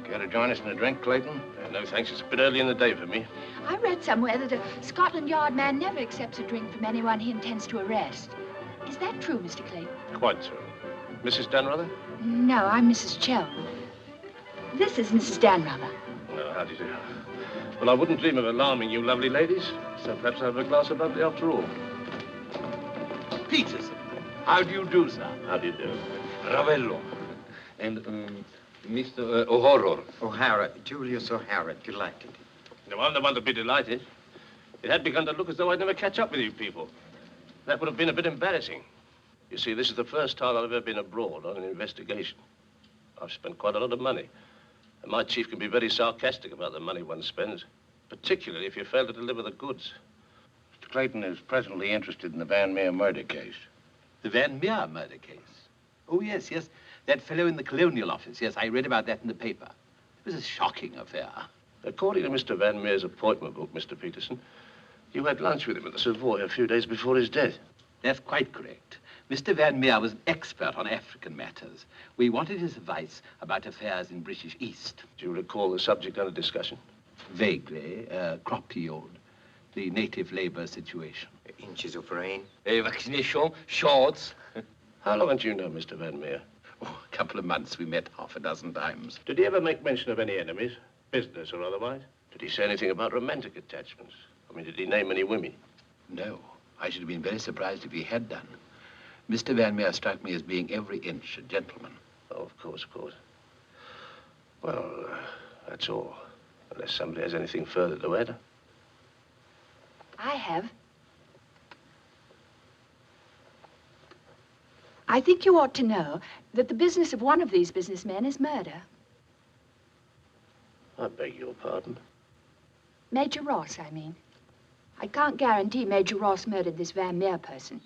Care to join us in a drink, Clayton? No, thanks. It's a bit early in the day for me. I read somewhere that a Scotland Yard man never accepts a drink from anyone he intends to arrest. Is that true, Mr. Clayton? Quite true. Mrs. Danrother? No, I'm Mrs. Chelm. This is Mrs. Danrother. No, how do you do? Well, I wouldn't dream of alarming you lovely ladies, so perhaps I'll have a glass of bubbly after all. Peterson, how do you do, sir? How do you do? Ravello. And Mr. Horror. O'Hara, Julius O'Hara, delighted. No, I'm the one to be delighted. It had begun to look as though I'd never catch up with you people. That would have been a bit embarrassing. You see, this is the first time I've ever been abroad on an investigation. I've spent quite a lot of money. And my chief can be very sarcastic about the money one spends, particularly if you fail to deliver the goods. Mr. Clayton is presently interested in the Van Meer murder case. The Van Meer murder case? Oh, yes, yes. That fellow in the Colonial Office. Yes, I read about that in the paper. It was a shocking affair. According to Mr. Van Meer's appointment book, Mr. Peterson, you had lunch with him at the Savoy a few days before his death. That's quite correct. Mr. Van Meer was an expert on African matters. We wanted his advice about affairs in British East. Do you recall the subject under discussion? Vaguely. Crop yield, the native labor situation. Inches of rain. Vaccination, shorts. How long do you know Mr. Van Meer? Oh, a couple of months. We met half a dozen times. Did he ever make mention of any enemies, business or otherwise? Did he say anything about romantic attachments? I mean, did he name any women? No. I should have been very surprised if he had done. Mr. Van Meer struck me as being every inch a gentleman. Oh, of course, of course. Well, that's all. Unless somebody has anything further to add. I have. I think you ought to know that the business of one of these businessmen is murder. I beg your pardon. Major Ross, I mean. I can't guarantee Major Ross murdered this Van Meer person.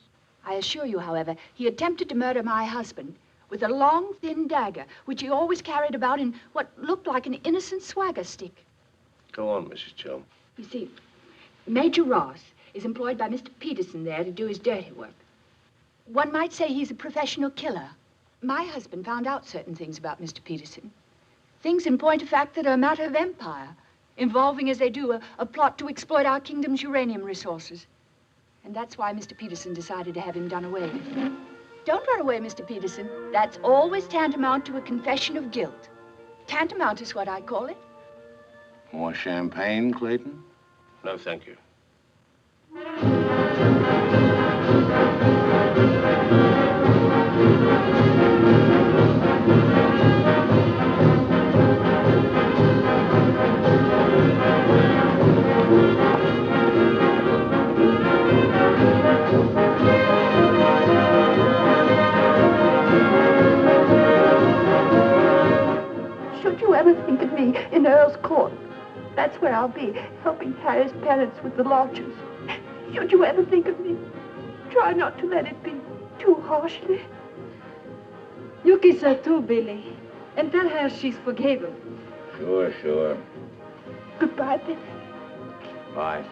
I assure you, however, he attempted to murder my husband with a long, thin dagger, which he always carried about in what looked like an innocent swagger stick. Go on, Mrs. Chelm. You see, Major Ross is employed by Mr. Peterson there to do his dirty work. One might say he's a professional killer. My husband found out certain things about Mr. Peterson. Things, in point of fact, that are a matter of empire, involving, as they do, a plot to exploit our kingdom's uranium resources. And that's why Mr. Peterson decided to have him done away with. Don't run away, Mr. Peterson. That's always tantamount to a confession of guilt. Tantamount is what I call it. More champagne, Clayton? No, thank you. Should you ever think of me in Earl's Court, that's where I'll be, helping Harry's parents with the lodgers. Should you ever think of me, try not to let it be too harshly. You kiss her too, Billy, and tell her she's forgiven. Sure, sure. Goodbye, then. Bye.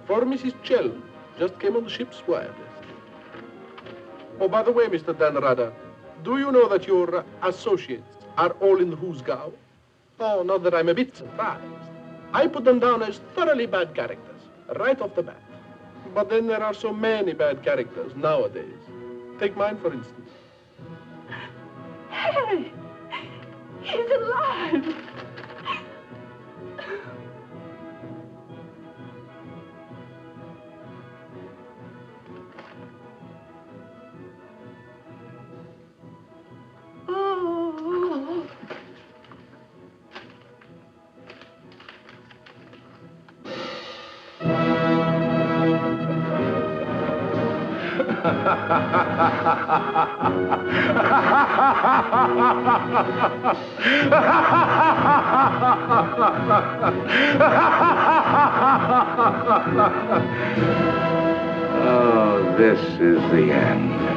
For Mrs. Chelm, just came on the ship's wireless. Oh, by the way, Mr. Danrada, do you know that your associates are all in the Hoosgow? Oh, not that I'm a bit surprised. I put them down as thoroughly bad characters, right off the bat. But then there are so many bad characters nowadays. Take mine, for instance. Harry! He's alive! Oh. Oh, this is the end.